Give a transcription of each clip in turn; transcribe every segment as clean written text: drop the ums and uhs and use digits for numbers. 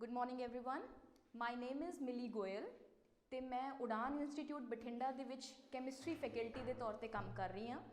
Good morning everyone. My name is Mili Goyal तो मैं Udaan institute Bathinda दे विच कैमिस्ट्री फैकल्टी के तौर पर काम कर रही हाँ।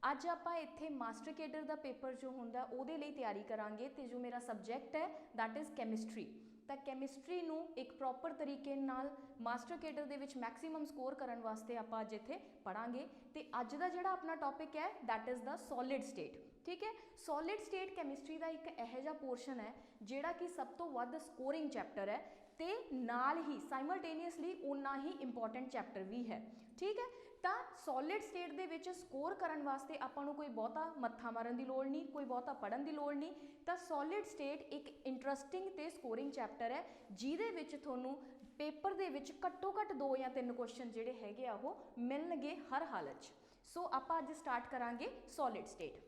अज आप इत्थे मास्टर केडर का पेपर जो होंदा उहदे लई तैयारी करांगे तो जो मेरा सबजैक्ट है दैट इज़ कैमिस्ट्री। तो कैमिस्ट्री नूं एक प्रॉपर तरीके नाल मास्टर केडर दे विच मैक्सीमम स्कोर करन वास्ते आप अज इत्थे पढ़ांगे। तो अज का जिहड़ा अपना टॉपिक है that is the solid state. ठीक है, सॉलिड स्टेट कैमिस्ट्री का एक इहो जिहा पोर्शन है जिहड़ा कि सब तो वध स्कोरिंग चैप्टर है ते नाल ही साइमलटेनियसली उन्ना ही इंपॉर्टेंट चैप्टर भी है। ठीक है, तो सॉलिड स्टेट दे विच स्कोर करन वास्ते आपां नूं कोई बहुता मत्था मारन की लोड़ नहीं, कोई बहुता पढ़न की लोड़ नहीं। तो सॉलिड स्टेट एक इंटरस्टिंग ते स्कोरिंग चैप्टर है जिहदे विच तुहानूं पेपर दे विच घट्टो घट्ट 2 या 3 क्वेश्चन जिहड़े हैगे आ वो मिलणगे हर हालत च। सो आपां अज स्टार्ट करांगे सॉलिड स्टेट।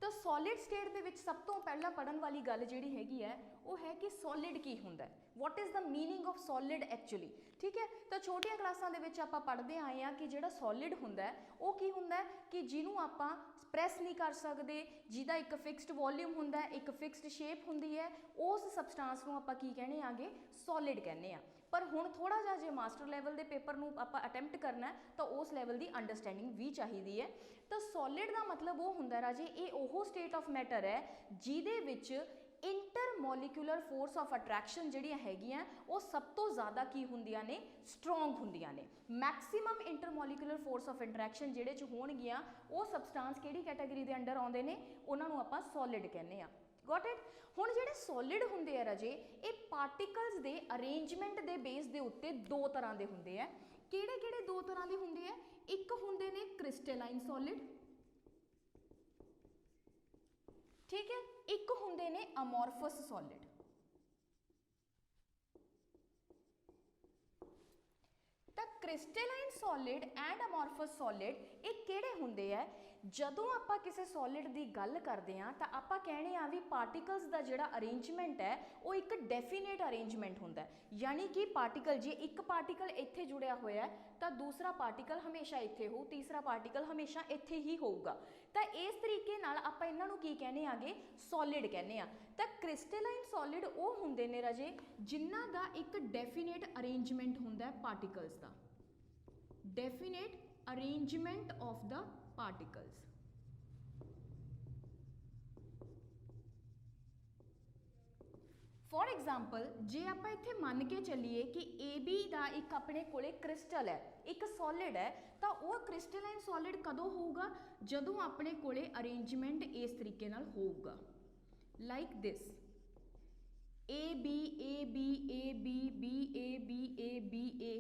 तो सॉलिड स्टेट दे विच सब तो पहला पढ़न वाली गल जिहड़ी हैगी है वो है कि सॉलिड की हुंदा है, what is the meaning of solid actually. ठीक है, तो छोटिया क्लासां दे विच आपां पढ़ते आए हैं कि जिहड़ा सॉलिड हुंदा है वो की हुंदा है कि जिन्हों आपां प्रैस नहीं कर सकते, जिहदा एक फिक्सड वॉल्यूम हुंदा है, एक फिक्सड शेप हुंदी है, उस सबसटांस नूं आपां की कहने आगे सॉलिड कहने आ। पर हुण थोड़ा जिहा जे मास्टर लैवल के पेपर नूं आपां अटैम्प्ट करना है तो उस लैवल की अंडरस्टैंडिंग भी चाहिए है। तो सॉलिड का मतलब वो हुंदा राजे ये ओहो स्टेट ऑफ मैटर है जिहदे विच इंटरमोलीक्यूलर फोर्स ऑफ अट्रैक्शन जिहड़ियां हैगियां वो सब तो ज़्यादा की हुंदियां ने स्ट्रोंग हुंदियां ने। मैक्सीमम इंटरमोलीक्यूलर फोर्स ऑफ अट्रैक्शन जिहड़े च होणगियां वो सबसटांस किहड़ी कैटेगरी के अंडर आउंदे ने, उन्हां नूं आपां सॉलिड कहने आ। Got it. हुण जिहड़े सॉलिड हुंदे आ राजे ये पार्टिकल्स दे अरेंजमेंट दे बेस दे उत्ते दो तरह के हुंदे आ। किहड़े-किहड़े दो तरह के हुंदे आ? एक हुंदे ने क्रिस्टलाइन सॉलिड, ठीक है, एक हुंदे ने अमॉर्फस सॉलिड। तो crystalline solid and amorphous solid ये किहड़े हुंदे है? जदों आपां किसी सॉलिड की गल करते हैं तो आपां कहने आ भी पार्टिकल्स का जिहड़ा अरेंजमेंट है वो एक डेफिनेट अरेंजमेंट हुंदा है। यानी कि पार्टिकल जे एक पार्टिकल इत्थे जुड़िया होया है तो दूसरा पार्टिकल हमेशा इत्थे हो, तीसरा पार्टिकल हमेशा इत्थे ही होगा। तो इस तरीके नाल आपां इन्हां नूं की कहने आगे सॉलिड कहने आ। तो क्रिस्टलाइन सॉलिड वो हुंदे ने राजे जिन्हां दा एक डेफिनेट अरेंजमेंट हुंदा है पार्टिकल्स दा, definite arrangement of the particles. For example जे आप इत्थे मान के चलीए कि ए बी का एक अपने कोले क्रिस्टल है, एक सॉलिड है, तो वह क्रिस्टलाइन सॉलिड कदों होगा? जदों अपने कोले अरेंजमेंट इस तरीके नाल होगा, like this A B A B A B B A B A B A.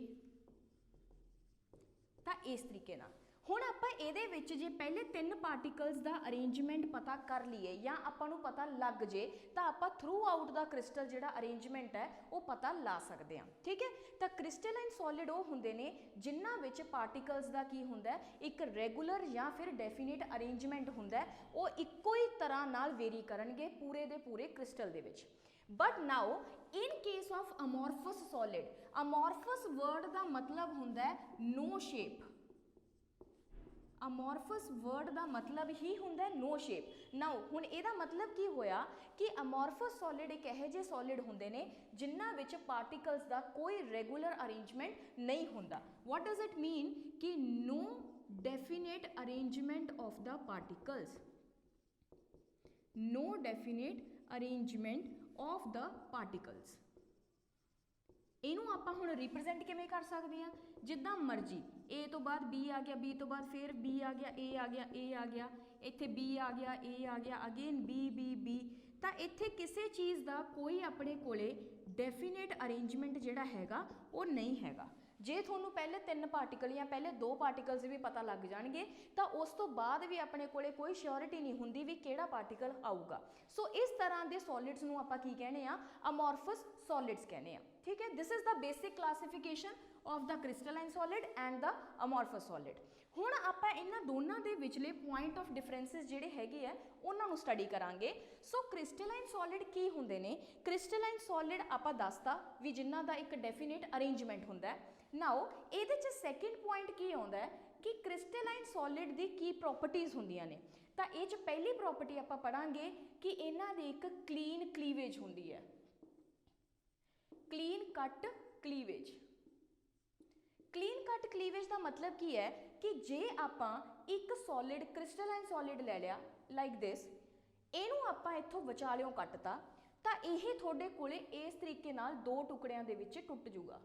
तो इस तरीके नाल हुण आपां इहदे विच जे पहले 3 पार्टिकल्स का अरेंजमेंट पता कर लीए या आपां नूं पता लग जे तो आपां थ्रू आउट द क्रिस्टल जिहड़ा अरेंजमेंट है वो पता ला सकते हैं। ठीक है, तो क्रिस्टलाइन सॉलिड वो हुंदे ने जिन्हां विच पार्टिकल्स का की हुंदा है एक रेगूलर या फिर डेफिनेट अरेंजमेंट हुंदा है, वो इक्को ही तरह नाल वेरी करनगे पूरे दे पूरे crystal they which. But now in case of amorphous solid, amorphous word का मतलब हुंदा है नो शेप। अमॉर्फस वर्ड का मतलब ही हुंदा है नो शेप। नाउ हुण इहदा मतलब की होया कि अमॉर्फस सॉलिड एक इहो जिहे सॉलिड हुंदे ने जिन्हां विच पार्टिकल्स का कोई रेगूलर अरेंजमेंट नहीं हुंदा। व्हाट डज इट मीन कि no definite arrangement of the particles, no definite arrangement of the particles. इनू आपां हुण रिप्रजेंट किवें कर सकते हैं? जिद्दां मर्जी, ए तो बाद बी आ गया, बी तो बाद फिर बी आ गया, ए आ गया, ए आ गया, इत्थे बी आ गया, ए आ गया, अगेन बी बी बी। तो इत्थे किसी चीज़ का कोई अपने कोले डेफिनेट अरेंजमेंट जिहड़ा हैगा वो नहीं हैगा। जे थोनों पहले 3 पार्टिकल या पहले 2 पार्टिकल्स भी पता लग जाएंगे तो उस तो बाद भी अपने कोले कोई श्योरिटी नहीं हुंदी भी किहड़ा पार्टिकल आऊगा। सो इस तरह के सॉलिड्स नूं आपां की कहने आ? अमॉर्फस सॉलिड्स कहने आ। ठीक है, this is the basic classification of the crystalline solid and the amorphous solid. हुण आपां इन्हां दोनों के विचले पॉइंट ऑफ डिफरेंसिस जिहड़े हैगे आ उन्हां नूं स्टडी करांगे। सो क्रिस्टलाइन सॉलिड की हुंदे ने? क्रिस्टलाइन सॉलिड आपां दसता भी जिन्हां दा एक डेफिनेट अरेंजमेंट हुंदा है। नाउ इहदे च सैकेंड पॉइंट की आउंदा है कि क्रिस्टलाइन सॉलिड दी की प्रॉपर्टीज़ हुंदियां ने। तो ये पहली प्रॉपर्टी आपां पढ़ांगे कि इन्हां दी एक क्लीन क्लीवेज हुंदी है। Clean cut cleavage. Clean cut cleavage का मतलब की है कि जे आपां एक सॉलिड क्रिस्टलाइन सॉलिड ले लिया लाइक दिस, इहनूं आपां इत्थों विचालियों कटता तो यह तुहाडे कोले इस तरीके नाल दो टुकड़ियां दे विच टुट जूगा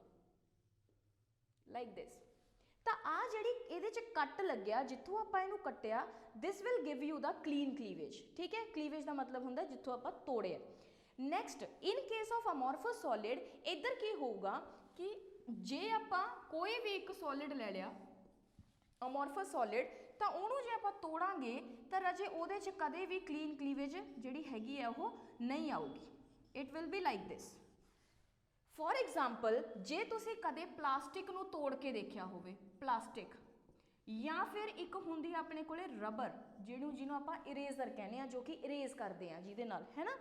लाइक दिस। तो आ जिहड़ी इहदे च कट लग्या जिथों आपां इहनूं कट्टिया, this will give you the clean cleavage. ठीक है, क्लीवेज का मतलब हुंदा जिथों आपां तोड़िया। Next in case of amorphous solid इधर की होगा कि जे आपां कोई भी एक सॉलिड ले लिया अमॉर्फस सॉलिड, तो उहनूं जे आपां तोड़ांगे तो राजे उहदे च कदे भी क्लीन क्लीवेज जिहड़ी हैगी है वो नहीं आऊगी। It will be like this. For example जे तुसी कदे प्लास्टिक नूं तोड़ के देखिया होवे, प्लास्टिक या फिर एक हुंदी अपने कोले रबर जिहनूं आपां इरेजर कहने आ, जो कि इरेज करते हैं जिहदे नाल, है ना।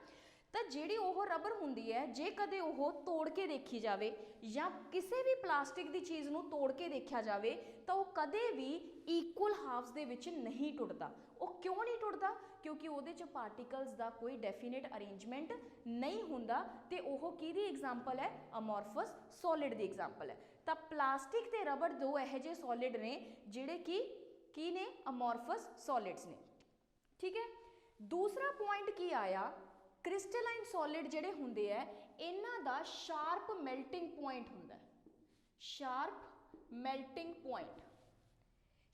तो जिहड़ी ओह रबर हुंदी है जे कदे ओह तोड़ के देखी जाए या किसी भी प्लास्टिक की चीज़ नूं तोड़ के देखा जाए तो वह कदे भी इक्वल हाफ्स दे विच नहीं टुटदा। वो क्यों नहीं टुटदा? क्योंकि उहदे च पार्टिकल्स का कोई डेफिनेट अरेंजमेंट नहीं हुंदा ते ओह किहदी एग्जाम्पल है? अमॉर्फस सॉलिड की एग्जाम्पल है। तो प्लास्टिक ते रबर दो इहो जिहे सॉलिड ने जिहड़े की ने अमॉर्फस सॉलिड्स ने। ठीक है, दूसरा पॉइंट की आया, क्रिस्टलाइन सॉलिड जिहड़े हुंदे है इन्हां दा शार्प मेल्टिंग पॉइंट हुंदा है। Sharp melting point.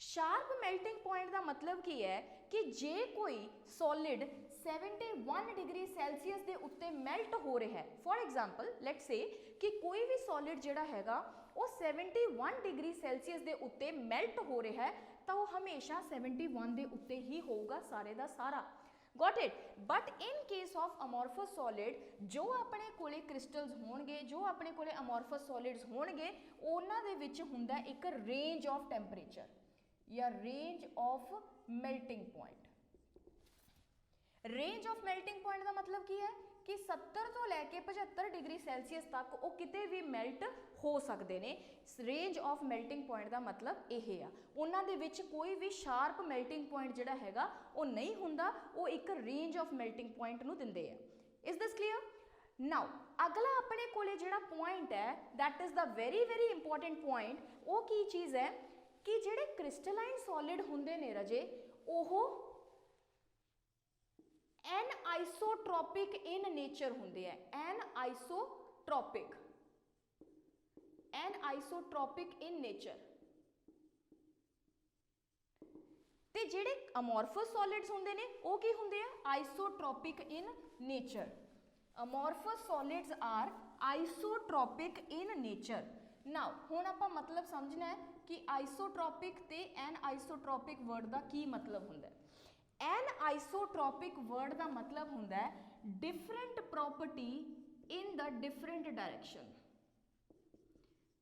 Sharp melting point का मतलब की है कि जे कोई सॉलिड 71 डिग्री सैल्सीयस के उत्ते मेल्ट हो रहा है, फॉर एग्जाम्पल लेट्स से कि कोई भी सॉलिड जिहड़ा हैगा वो 71 डिग्री सैल्सीयस के उत्ते मेल्ट हो रहा है, तो वो हमेशा 71 के उत्ते ही होगा सारे का सारा। Got it. But in case of amorphous solid जो अपने कोले क्रिस्टल्स होणगे, जो अपने कोले अमॉर्फस सॉलिड्स होणगे, उन्हां दे विच हुंदा एक रेंज ऑफ टैंपरेचर या range of melting point. Range of melting point का मतलब की है कि 70 तो लैके 75 डिग्री सैल्सीयस तक वो किते भी मेल्ट हो सकते हैं। रेंज ऑफ मेल्टिंग पॉइंट का मतलब यह आ, उन्हां दे विच कोई भी शार्प मेल्टिंग पॉइंट जिहड़ा हैगा वो नहीं हुंदा, वो एक रेंज ऑफ मेल्टिंग पॉइंट नूं दिंदे आ। Is this clear? नाउ अगला अपने कोले जिहड़ा पॉइंट है that is the very very important point. वो की चीज़ है कि जिहड़े क्रिस्टलाइन सॉलिड हुंदे ने रजे ओह एनआइसोट्रॉपिक इन नेचर हुंदे है। एनआइसोट्रॉपिक, एनआइसोट्रॉपिक इन नेचर। ते जिहड़े अमॉर्फस सॉलिड्स हुंदे ने वो की हुंदे है? Isotropic in nature. Amorphous solids are isotropic in nature. Now हुण आपां मतलब समझना है कि आइसोट्रॉपिक ते एनआइसोट्रॉपिक वर्ड का की मतलब हुंदा है। एनआइसोट्रॉपिक वर्ड का मतलब हुंदा है different property in the different direction.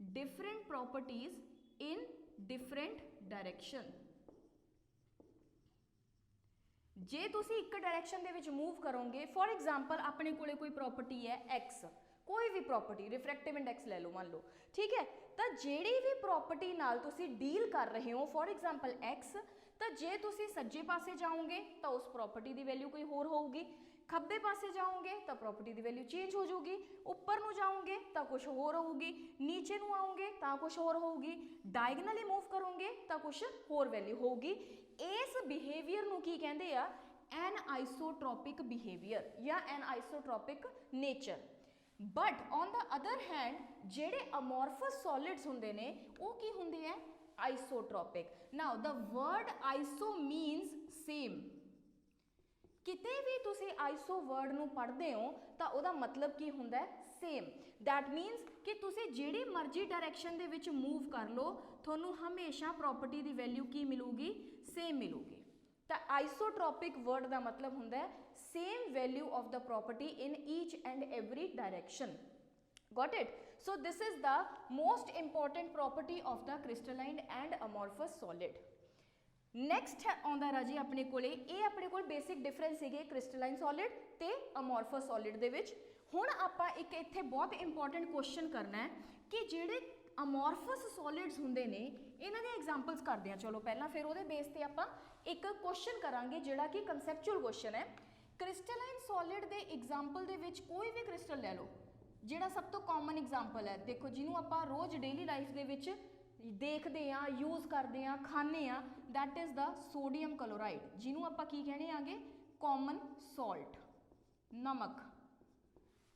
Different properties in different direction. जे तुसी एक डायरेक्शन दे विच मूव करोगे, फॉर एग्जाम्पल अपने कोले कोई प्रॉपर्टी है एक्स, कोई भी प्रॉपर्टी रिफ्रैक्टिव इंडेक्स ले लो मान लो, ठीक है। तो जिहड़ी भी प्रॉपर्टी नाल तुसी डील कर रहे हो, फॉर एग्जाम्पल एक्स, तो जे तुसी सज्जे पासे जाओगे तो उस प्रॉपर्टी की वैल्यू कोई होर होगी, खब्बे पासे जाओगे तो प्रॉपर्टी की वैल्यू चेंज हो जाऊगी, उपर नूं जाओगे तो कुछ होर होगी, नीचे नूं आओगे तो कुछ होर होगी, डायगनली मूव करोगे तो कुछ होर वैल्यू होगी। इस बिहेवियर नूं की कहंदे आ? एनआइसोट्रॉपिक बिहेवियर या anisotropic nature. But on the other hand जिहड़े अमॉर्फस सॉलिड्स हुंदे ने वो की हुंदे है? Isotropic. Now the word iso means same. किते भी तुसी आइसो वर्ड नूं पढ़दे हो तो उहदा मतलब की हुंदा है? सेम। दैट मीन्स कि तुसी जिहड़ी मर्जी डायरेक्शन दे विच मूव कर लो, थोनू हमेशा प्रॉपर्टी की वैल्यू की मिलूगी? सेम मिलूगी। तो आइसोट्रॉपिक वर्ड का मतलब हुंदा है same value of the property in each and every direction. Got it? So this is the most important property of the crystalline and amorphous solid. Next है आउंदा राजी अपने कोले, ये अपने कोल बेसिक डिफरेंस सीगे क्रिस्टलाइन सॉलिड ते अमॉर्फस सॉलिड दे विच। हुण आपां एक इत्थे बहुत इंपॉर्टेंट क्वेश्चन करना है कि जिहड़े अमॉर्फस सॉलिड्स हुंदे ने इन्हां दे एग्जांपल्स करदे आ। चलो पहला फिर उहदे बेस ते आपां एक क्वेश्चन करांगे जिहड़ा कि कंसैप्चुअल क्वेश्चन है। क्रिस्टलाइन सॉलिड दे एग्जांपल दे विच कोई भी क्रिस्टल ले लो, ਜਿਹੜਾ ਸਭ ਤੋਂ ਕਾਮਨ ਐਗਜ਼ਾਮਪਲ ਹੈ, ਦੇਖੋ ਜਿਹਨੂੰ ਆਪਾਂ ਰੋਜ਼ ਡੇਲੀ ਲਾਈਫ ਦੇ ਵਿੱਚ ਦੇਖਦੇ ਆ, ਯੂਜ਼ ਕਰਦੇ ਆ, ਖਾਂਦੇ ਆ, that is the sodium chloride, ਜਿਹਨੂੰ ਆਪਾਂ ਕੀ ਕਹਿੰਦੇ ਆਗੇ, ਕਾਮਨ ਸੌਲਟ, ਨਮਕ।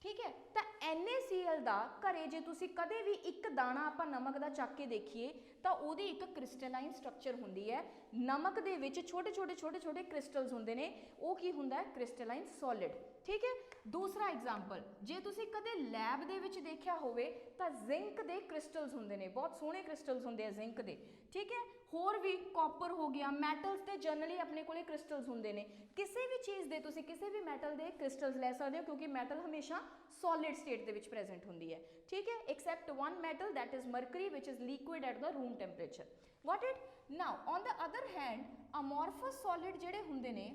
ਠੀਕ ਹੈ, ਤਾਂ NaCl ਦਾ ਘਰੇ ਜੇ ਤੁਸੀਂ ਕਦੇ ਵੀ ਇੱਕ ਦਾਣਾ ਆਪਾਂ ਨਮਕ ਦਾ ਚੱਕ ਕੇ ਦੇਖੀਏ ਤਾਂ ਉਹਦੀ ਇੱਕ ਕ੍ਰਿਸਟਲਾਈਨ ਸਟਰਕਚਰ ਹੁੰਦੀ ਹੈ। ਨਮਕ ਦੇ ਵਿੱਚ ਛੋਟੇ ਛੋਟੇ ਕ੍ਰਿਸਟਲਸ ਹੁੰਦੇ ਨੇ, ਉਹ ਕੀ ਹੁੰਦਾ ਹੈ, ਕ੍ਰਿਸਟਲਾਈਨ ਸੋਲਿਡ। ਠੀਕ ਹੈ, ਦੂਸਰਾ ਐਗਜ਼ਾਮਪਲ, ਜੇ ਤੁਸੀਂ ਕਦੇ ਲੈਬ ਦੇ ਵਿੱਚ ਦੇਖਿਆ ਹੋਵੇ ਤਾਂ ਜ਼ਿੰਕ ਦੇ ਕ੍ਰਿਸਟਲਸ ਹੁੰਦੇ ਨੇ, ਬਹੁਤ ਸੋਹਣੇ ਕ੍ਰਿਸਟਲਸ ਹੁੰਦੇ ਆ ਜ਼ਿੰਕ ਦੇ। ਠੀਕ ਹੈ, ਹੋਰ ਵੀ ਕਾਪਰ ਹੋ ਗਿਆ, ਮੈਟਲਸ ਤੇ ਜਨਰਲੀ ਆਪਣੇ ਕੋਲੇ ਕ੍ਰਿਸਟਲਸ ਹੁੰਦੇ ਨੇ। ਕਿਸੇ ਵੀ ਚੀਜ਼ ਦੇ ਤੁਸੀਂ ਕਿਸੇ ਵੀ ਮੈਟਲ ਦੇ ਕ੍ਰਿਸਟਲਸ ਲੈ ਸਕਦੇ ਹੋ, ਕਿਉਂਕਿ ਮੈਟਲ ਹਮੇਸ਼ਾ ਸੋਲਿਡ ਸਟੇਟ ਦੇ ਵਿੱਚ ਪ੍ਰੈਜ਼ੈਂਟ ਹੁੰਦੀ ਹੈ। ਠੀਕ ਹੈ, accept one metal, that is mercury, which is liquid at the room temperature. Got it? Now on the other hand, amorphous solid ਜਿਹੜੇ ਹੁੰਦੇ ਨੇ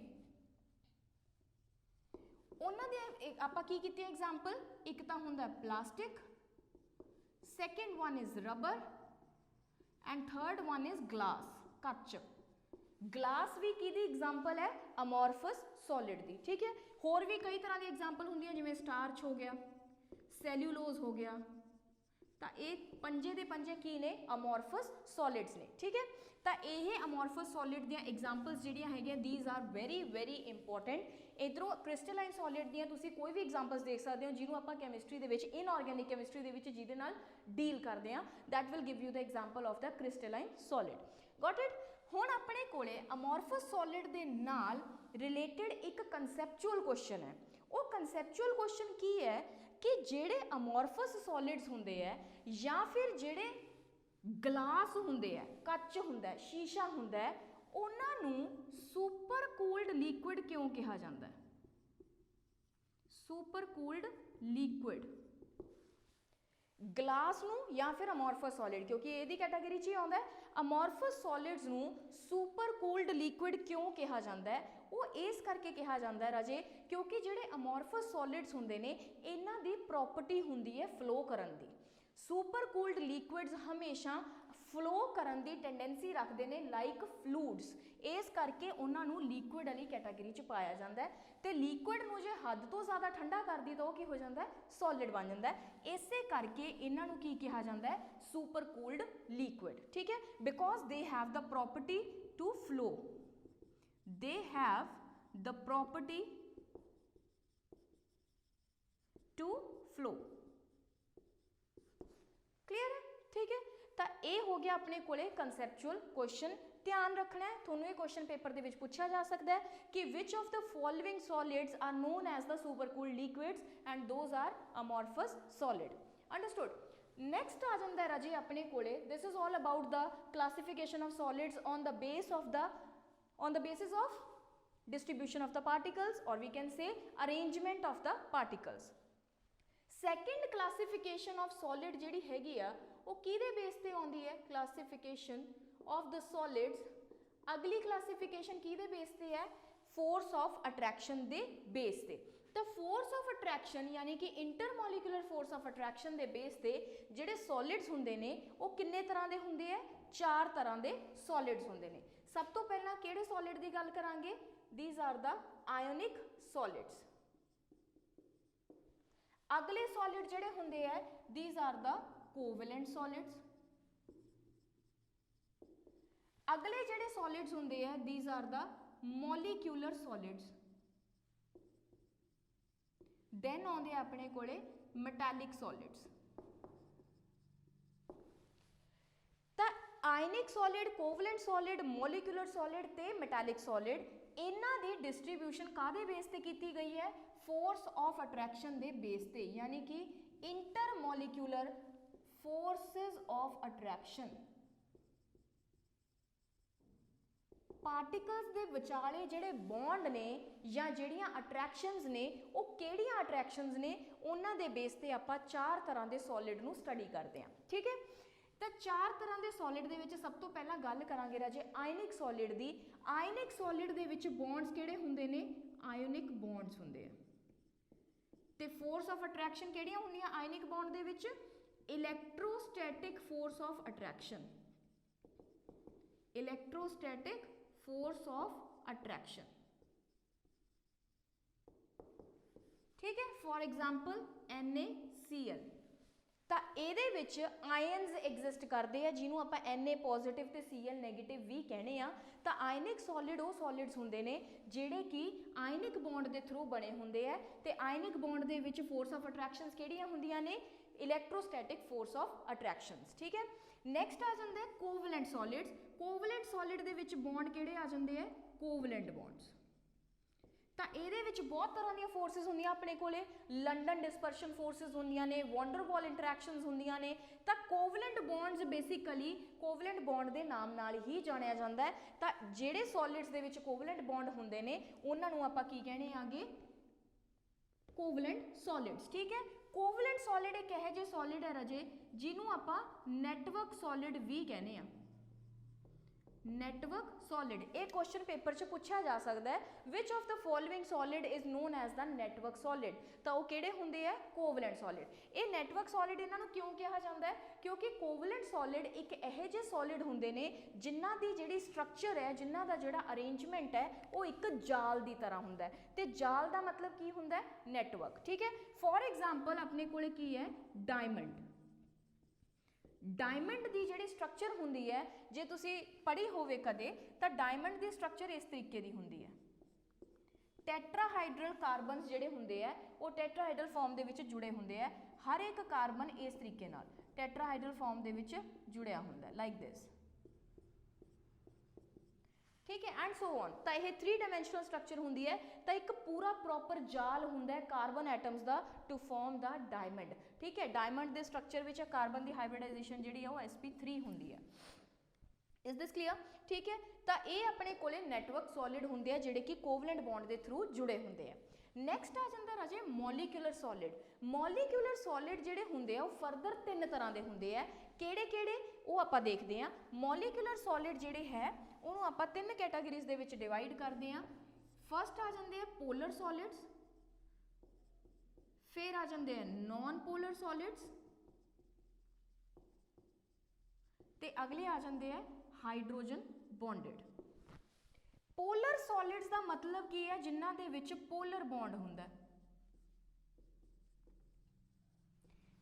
ਉਹਨਾਂ ਦੇ ਆਪਾਂ ਕੀ ਕੀਤੀ ਐਗਜ਼ਾਮਪਲ, ਇੱਕ ਤਾਂ ਹੁੰਦਾ plastic, second one is rubber and third one is glass, ਕੱਚ। ਗਲਾਸ ਵੀ ਕਿਹਦੀ ਐਗਜ਼ਾਮਪਲ ਹੈ, ਅਮੋਰਫਸ ਸੋਲਿਡ ਦੀ। ਠੀਕ ਹੈ, ਹੋਰ ਵੀ ਕਈ ਤਰ੍ਹਾਂ ਦੀ ਐਗਜ਼ਾਮਪਲ ਹੁੰਦੀਆਂ, ਜਿਵੇਂ ਸਟਾਰਚ ਹੋ ਗਿਆ, ਸੈਲੂਲੋਜ਼ ਹੋ ਗਿਆ, ਤਾਂ ਇਹ ਪੰਜੇ ਦੇ ਪੰਜੇ ਕੀ ਨੇ, ਅਮੋਰਫਸ ਸੋਲਿਡਸ ਨੇ। ਠੀਕ ਹੈ, ਤਾਂ ਇਹ ਅਮੋਰਫਸ ਸੋਲਿਡ ਦੀਆਂ ਐਗਜ਼ਾਮਪਲਸ ਜਿਹੜੀਆਂ ਹੈਗੀਆਂ, ਥੀਸ ਆਰ ਵੈਰੀ ਇੰਪੋਰਟੈਂਟ। ਇੱਧਰੋਂ ਕ੍ਰਿਸਟਲਾਈਨ ਸੋਲਿਡ ਦੀਆਂ ਤੁਸੀਂ ਕੋਈ ਵੀ ਐਗਜ਼ਾਮਪਲਸ ਦੇਖ ਸਕਦੇ ਹੋ, ਜਿਹਨੂੰ ਆਪਾਂ ਕੈਮਿਸਟਰੀ ਦੇ ਵਿੱਚ, ਇਨਆਰਗੈਨਿਕ ਕੈਮਿਸਟਰੀ ਦੇ ਵਿੱਚ ਜਿਹਦੇ ਨਾਲ ਡੀਲ ਕਰਦੇ ਹਾਂ, that will give you the example of the crystalline solid. Got it? ਹੁਣ ਆਪਣੇ ਕੋਲੇ ਅਮੋਰਫਸ ਸੋਲਿਡ ਦੇ ਨਾਲ ਰਿਲੇਟਡ ਇੱਕ ਕਨਸੈਪਚੁਅਲ ਕੁਐਸਚਨ ਹੈ। ਉਹ ਕਨਸੈਪਚੁਅਲ ਕੁਐਸਚਨ ਕੀ ਹੈ ਕਿ ਜਿਹੜੇ ਅਮੋਰਫਸ ਸੋਲਿਡਸ ਹੁੰਦੇ ਹੈ ਜਾਂ ਫਿਰ ਜਿਹੜੇ ਗਲਾਸ ਹੁੰਦੇ ਹੈ, ਕੱਚ ਹੁੰਦਾ ਹੈ, ਸ਼ੀਸ਼ਾ ਹੁੰਦਾ ਹੈ, ਉਹਨਾਂ ਨੂੰ ਸੁਪਰ ਕੂਲਡ ਲਿਕੁਇਡ ਕਿਉਂ ਕਿਹਾ ਜਾਂਦਾ ਹੈ? ਸੁਪਰ ਕੂਲਡ ਲਿਕੁਇਡ ਗਲਾਸ ਨੂੰ ਜਾਂ ਫਿਰ ਅਮੋਰਫਸ ਸੋਲਿਡ, ਕਿਉਂਕਿ ਇਹਦੀ ਕੈਟਾਗਰੀ 'ਚ ਹੀ ਆਉਂਦਾ ਹੈ। ਅਮੋਰਫਸ ਸੋਲਿਡਸ ਨੂੰ ਸੁਪਰ ਕੂਲਡ ਲਿਕੁਇਡ ਕਿਉਂ ਕਿਹਾ ਜਾਂਦਾ ਹੈ? ਉਹ ਇਸ ਕਰਕੇ ਕਿਹਾ ਜਾਂਦਾ ਹੈ ਰਾਜੇ, ਕਿਉਂਕਿ ਜਿਹੜੇ ਅਮੋਰਫਸ ਸੋਲਿਡਸ ਹੁੰਦੇ ਨੇ, ਇਹਨਾਂ ਦੀ ਪ੍ਰੋਪਰਟੀ ਹੁੰਦੀ ਹੈ ਫਲੋ ਕਰਨ ਦੀ। ਸੁਪਰ ਕੂਲਡ ਲਿਕੁਇਡਸ ਹਮੇਸ਼ਾ ਫਲੋ ਕਰਨ ਦੀ ਟੈਂਡੈਂਸੀ ਰੱਖਦੇ ਨੇ ਲਾਈਕ ਫਲੂਇਡਸ, ਇਸ ਕਰਕੇ ਉਹਨਾਂ ਨੂੰ ਲਿਕੁਇਡ ਵਾਲੀ ਕੈਟਾਗਰੀ 'ਚ ਪਾਇਆ ਜਾਂਦਾ ਹੈ। ਤੇ ਲਿਕੁਇਡ ਨੂੰ ਜੇ ਹੱਦ ਤੋਂ ਜ਼ਿਆਦਾ ਠੰਡਾ ਕਰਦੀ ਤਾਂ ਉਹ ਕੀ ਹੋ ਜਾਂਦਾ ਹੈ, ਸੋਲਿਡ ਬਣ ਜਾਂਦਾ ਹੈ। ਇਸੇ ਕਰਕੇ ਇਹਨਾਂ ਨੂੰ ਕੀ ਕਿਹਾ ਜਾਂਦਾ ਹੈ, ਸੁਪਰ ਕੂਲਡ ਲਿਕੁਇਡ। ਠੀਕ ਹੈ, because they have the property to flow, they have the property to flow. clear है? ठीक है, ਤਾਂ ਇਹ ਹੋ ਗਿਆ ਆਪਣੇ ਕੋਲੇ ਕਨਸੈਪਚੁਅਲ ਕੁਐਸਚਨ। ਧਿਆਨ ਰੱਖਣਾ ਹੈ, ਤੁਹਾਨੂੰ ਇਹ ਕੁਐਸਚਨ ਪੇਪਰ ਦੇ ਵਿੱਚ ਪੁੱਛਿਆ ਜਾ ਸਕਦਾ ਹੈ ਕਿ which of the following solids are known as the supercooled liquids and those are amorphous solid. Understood? Next ਆ ਜਾਂਦਾ ਹੈ ਰਾਜੇ ਆਪਣੇ ਕੋਲੇ, this is all about the classification of solids on the basis of distribution of the particles, or we can say arrangement of the particles. Second classification of solid ਜਿਹੜੀ ਹੈਗੀ ਆ ਉਹ ਕਿਹਦੇ ਬੇਸ ਤੇ ਆਉਂਦੀ ਹੈ? classification of the solids। ਅਗਲੀ classification ਕਿਹਦੇ ਬੇਸ ਤੇ ਹੈ? force of attraction ਦੇ ਬੇਸ ਤੇ। ਤਾਂ force of attraction ਯਾਨੀ ਕਿ intermolecular force of attraction ਦੇ ਬੇਸ ਤੇ ਜਿਹੜੇ solids ਹੁੰਦੇ ਨੇ ਉਹ ਕਿੰਨੇ ਤਰ੍ਹਾਂ ਦੇ ਹੁੰਦੇ ਆ? 4 ਤਰ੍ਹਾਂ ਦੇ solids ਹੁੰਦੇ ਨੇ। ਸਭ ਤੋਂ ਪਹਿਲਾਂ ਕਿਹੜੇ solid ਦੀ ਗੱਲ ਕਰਾਂਗੇ? These are the ionic solids। ਅਗਲੇ solid ਜਿਹੜੇ ਹੁੰਦੇ ਆ, these are the covalent solids। ਅਗਲੇ ਜਿਹੜੇ solids ਹੁੰਦੇ ਆ, these are the molecular solids। then ਆਉਂਦੇ ਆ ਆਪਣੇ ਕੋਲੇ metallic solids। ਤਾਂ ionic solid, covalent solid, molecular solid ਤੇ metallic solid, ਇਹਨਾਂ ਦੀ ਡਿਸਟ੍ਰੀਬਿਊਸ਼ਨ ਕਾਹਦੇ ਬੇਸ ਤੇ ਕੀਤੀ ਗਈ ਹੈ? ਫੋਰਸ ਆਫ ਅਟਰੈਕਸ਼ਨ ਦੇ ਬੇਸ ਤੇ, ਯਾਨੀ ਕਿ intermolecular forces of attraction. Particles ਦੇ ਵਿਚਾਲੇ ਜਿਹੜੇ ਬੌਂਡ ਨੇ ਜਾਂ ਜਿਹੜੀਆਂ ਅਟਰੈਕਸ਼ਨਸ ਨੇ, ਉਹ ਕਿਹੜੀਆਂ ਅਟਰੈਕਸ਼ਨਸ ਨੇ, ਉਹਨਾਂ ਦੇ ਬੇਸ ਤੇ ਆਪਾਂ 4 ਤਰ੍ਹਾਂ ਦੇ ਸੋਲਿਡ ਨੂੰ ਸਟੱਡੀ ਕਰਦੇ ਹਾਂ। ਠੀਕ ਹੈ, ਤਾਂ 4 ਤਰ੍ਹਾਂ ਦੇ ਸੋਲਿਡ ਦੇ ਵਿੱਚ ਸਭ ਤੋਂ ਪਹਿਲਾਂ ਗੱਲ ਕਰਾਂਗੇ ਰਾਜੇ ਆਇਨਿਕ ਸੋਲਿਡ ਦੀ। ਆਇਨਿਕ ਸੋਲਿਡ ਦੇ ਵਿੱਚ ਬੌਂਡਸ ਕਿਹੜੇ ਹੁੰਦੇ ਨੇ? ਆਇਓਨਿਕ ਬੌਂਡਸ ਹੁੰਦੇ ਆ। ਤੇ ਫੋਰਸ ਆਫ ਅਟਰੈਕਸ਼ਨ ਕਿਹੜੀਆਂ ਹੁੰਦੀਆਂ ਆਇਨਿਕ ਬੌਂਡ ਦੇ ਵਿੱਚ? Electrostatic force of attraction. Electrostatic force of attraction. ठीक है, फॉर एग्जाम्पल Na Cl। ਤਾਂ ਇਹਦੇ ਵਿੱਚ ਆਇਨਸ ਐਗਜ਼ਿਸਟ ਕਰਦੇ ਆ ਜਿਹਨੂੰ ਆਪਾਂ Na ਪੋਜ਼ਿਟਿਵ ਤੇ Cl ਨੈਗੇਟਿਵ ਵੀ ਕਹਿੰਦੇ ਆ। ਤਾਂ ਆਇਨਿਕ ਸੋਲਿਡ ਉਹ ਸੋਲਿਡਸ ਹੁੰਦੇ ਨੇ ਜਿਹੜੇ ਕਿ ਆਇਨਿਕ ਬੌਂਡ ਦੇ ਥਰੂ ਬਣੇ ਹੁੰਦੇ ਆ ਤੇ ਆਇਨਿਕ ਬੌਂਡ ਦੇ ਵਿੱਚ ਫੋਰਸ ਆਫ ਅਟਰੈਕਸ਼ਨਸ ਕਿਹੜੀਆਂ ਹੁੰਦੀਆਂ ਨੇ? Electrostatic force of attractions. ਠੀਕ ਹੈ, ਨੈਕਸਟ ਆ ਜਾਂਦੇ ਆ ਕੋਵਲੈਂਟ ਸੋਲਿਡਸ। ਕੋਵਲੈਂਟ ਸੋਲਿਡ ਦੇ ਵਿੱਚ ਬੌਂਡ ਕਿਹੜੇ ਆ ਜਾਂਦੇ ਆ? Covalent bonds. ਤਾਂ ਇਹਦੇ ਵਿੱਚ ਬਹੁਤ ਤਰ੍ਹਾਂ ਦੀਆਂ ਫੋਰਸਿਸ ਹੁੰਦੀਆਂ ਆਪਣੇ ਕੋਲੇ, ਲੰਡਨ ਡਿਸਪਰਸ਼ਨ ਫੋਰਸਿਸ ਹੁੰਦੀਆਂ ਨੇ, ਵੌਂਡਰਵਾਲ ਇੰਟਰੈਕਸ਼ਨਸ ਹੁੰਦੀਆਂ ਨੇ। ਤਾਂ covalent bonds basically covalent bond ਦੇ ਨਾਮ ਨਾਲ ਹੀ ਜਾਣਿਆ ਜਾਂਦਾ ਹੈ। ਤਾਂ ਜਿਹੜੇ ਸੋਲਿਡਸ ਦੇ ਵਿੱਚ ਕੋਵਲੈਂਟ ਬੌਂਡ ਹੁੰਦੇ ਨੇ ਉਹਨਾਂ ਨੂੰ ਆਪਾਂ ਕੀ ਕਹਿੰਦੇ ਆਗੇ? Covalent solids. ਠੀਕ ਹੈ, ਕੋਵਲੈਂਟ ਸੋਲਿਡ ਇੱਕ ਇਹੋ ਜਿਹੇ ਸੋਲਿਡ ਹੈ ਰਾਜੇ ਜਿਹਨੂੰ ਆਪਾਂ ਨੈਟਵਰਕ ਸੋਲਿਡ ਵੀ ਕਹਿੰਦੇ ਆ। ਨੈਟਵਰਕ ਸੋਲਿਡ, ਇਹ ਕੁਐਸਚਨ ਪੇਪਰ 'ਚ ਪੁੱਛਿਆ ਜਾ ਸਕਦਾ ਹੈ, which of the following solid is non as the network solid. ਤਾਂ ਉਹ ਕਿਹੜੇ ਹੁੰਦੇ ਆ? Covalent solid. ਇਹ ਨੈਟਵਰਕ ਸੋਲਿਡ ਇਹਨਾਂ ਨੂੰ ਕਿਉਂ ਕਿਹਾ ਜਾਂਦਾ ਹੈ? ਕਿਉਂਕਿ ਕੋਵਲੈਂਟ ਸੋਲਿਡ ਇੱਕ ਇਹੋ ਜਿਹੇ ਸੋਲਿਡ ਹੁੰਦੇ ਨੇ ਜਿਨ੍ਹਾਂ ਦੀ ਜਿਹੜੀ ਸਟਰਕਚਰ ਹੈ, ਜਿਨ੍ਹਾਂ ਦਾ ਜਿਹੜਾ ਅਰੇਂਜਮੈਂਟ ਹੈ ਉਹ ਇੱਕ ਜਾਲ ਦੀ ਤਰ੍ਹਾਂ ਹੁੰਦਾ ਹੈ। ਤੇ ਜਾਲ ਦਾ ਮਤਲਬ ਕੀ ਹੁੰਦਾ ਹੈ? ਨੈਟਵਰਕ। ਠੀਕ ਹੈ, ਫੋਰ ਐਗਜ਼ਾਮਪਲ ਆਪਣੇ ਕੋਲੇ ਕੀ ਹੈ? ਡਾਇਮੰਡ। ਡਾਇਮੰਡ ਦੀ ਜਿਹੜੀ ਸਟਰਕਚਰ ਹੁੰਦੀ ਹੈ, ਜੇ ਤੁਸੀਂ ਪੜ੍ਹੀ ਹੋਵੇ ਕਦੇ, ਤਾਂ ਡਾਇਮੰਡ ਦੀ ਸਟਰਕਚਰ ਇਸ ਤਰੀਕੇ ਦੀ ਹੁੰਦੀ ਹੈ। ਟੈਟਰਾਹਾਈਡਰਲ ਕਾਰਬਨਸ ਜਿਹੜੇ ਹੁੰਦੇ ਆ ਉਹ ਟੈਟਰਾਹਾਈਡਰਲ ਫਾਰਮ ਦੇ ਵਿੱਚ ਜੁੜੇ ਹੁੰਦੇ ਆ। ਹਰ ਇੱਕ ਕਾਰਬਨ ਇਸ ਤਰੀਕੇ ਨਾਲ ਟੈਟਰਾਹਾਈਡਰਲ ਫਾਰਮ ਦੇ ਵਿੱਚ ਜੁੜਿਆ ਹੁੰਦਾ ਲਾਈਕ ਦਿਸ। ਠੀਕ ਹੈ, ਐਂਡ ਸੋ ਔਨ। ਤਾਂ ਇਹ 3 ਡਾਇਮੈਂਸ਼ਨਲ ਸਟਰਕਚਰ ਹੁੰਦੀ ਹੈ। ਤਾਂ ਇੱਕ ਪੂਰਾ ਪ੍ਰੋਪਰ ਜਾਲ ਹੁੰਦਾ ਹੈ ਕਾਰਬਨ ਐਟਮਸ ਦਾ ਟੂ ਫਾਰਮ ਦਾ ਡਾਇਮੰਡ। ਠੀਕ ਹੈ, ਡਾਇਮੰਡ ਦੇ ਸਟਰਕਚਰ ਵਿੱਚ ਕਾਰਬਨ ਦੀ ਹਾਈਬ੍ਰਿਡਾਈਜੇਸ਼ਨ ਜਿਹੜੀ ਹੈ ਉਹ sp3 ਹੁੰਦੀ ਹੈ। Is this clear? ਠੀਕ ਹੈ, ਤਾਂ ਇਹ ਆਪਣੇ ਕੋਲੇ ਨੈਟਵਰਕ ਸੋਲਿਡ ਹੁੰਦੇ ਆ ਜਿਹੜੇ ਕਿ ਕੋਵਲੈਂਟ ਬੌਂਡ ਦੇ ਥਰੂ ਜੁੜੇ ਹੁੰਦੇ ਆ। ਨੈਕਸਟ ਆ ਜਾਂਦਾ ਰਾਜੇ ਮੋਲੀਕੂਲਰ ਸੋਲਿਡ। ਮੋਲੀਕੂਲਰ ਸੋਲਿਡ ਜਿਹੜੇ ਹੁੰਦੇ ਆ ਉਹ ਫਰਦਰ 3 ਤਰ੍ਹਾਂ ਦੇ ਹੁੰਦੇ ਆ। ਕਿਹੜੇ ਕਿਹੜੇ ਉਹ ਆਪਾਂ ਦੇਖਦੇ ਆ। ਮੋਲੀਕੂਲਰ ਸੋਲਿਡ ਜਿਹੜੇ ਹੈ ਉਹਨੂੰ ਆਪਾਂ 3 ਕੈਟਾਗਰੀਜ਼ ਦੇ ਵਿੱਚ ਡਿਵਾਈਡ ਕਰਦੇ ਆ। ਫਸਟ ਆ ਜਾਂਦੇ ਆ ਪੋਲਰ ਸੋਲਿਡਸ, ਫਿਰ ਆ ਜਾਂਦੇ ਆ ਨॉन ਪੋਲਰ ਸੋਲਿਡਸ ਤੇ ਅਗਲੇ ਆ ਜਾਂਦੇ ਆ ਹਾਈਡਰੋਜਨ ਬੌਂਡਡ। ਪੋਲਰ ਸੋਲਿਡਸ ਦਾ ਮਤਲਬ ਕੀ ਹੈ? ਜਿਨ੍ਹਾਂ ਦੇ ਵਿੱਚ ਪੋਲਰ ਬੌਂਡ ਹੁੰਦਾ।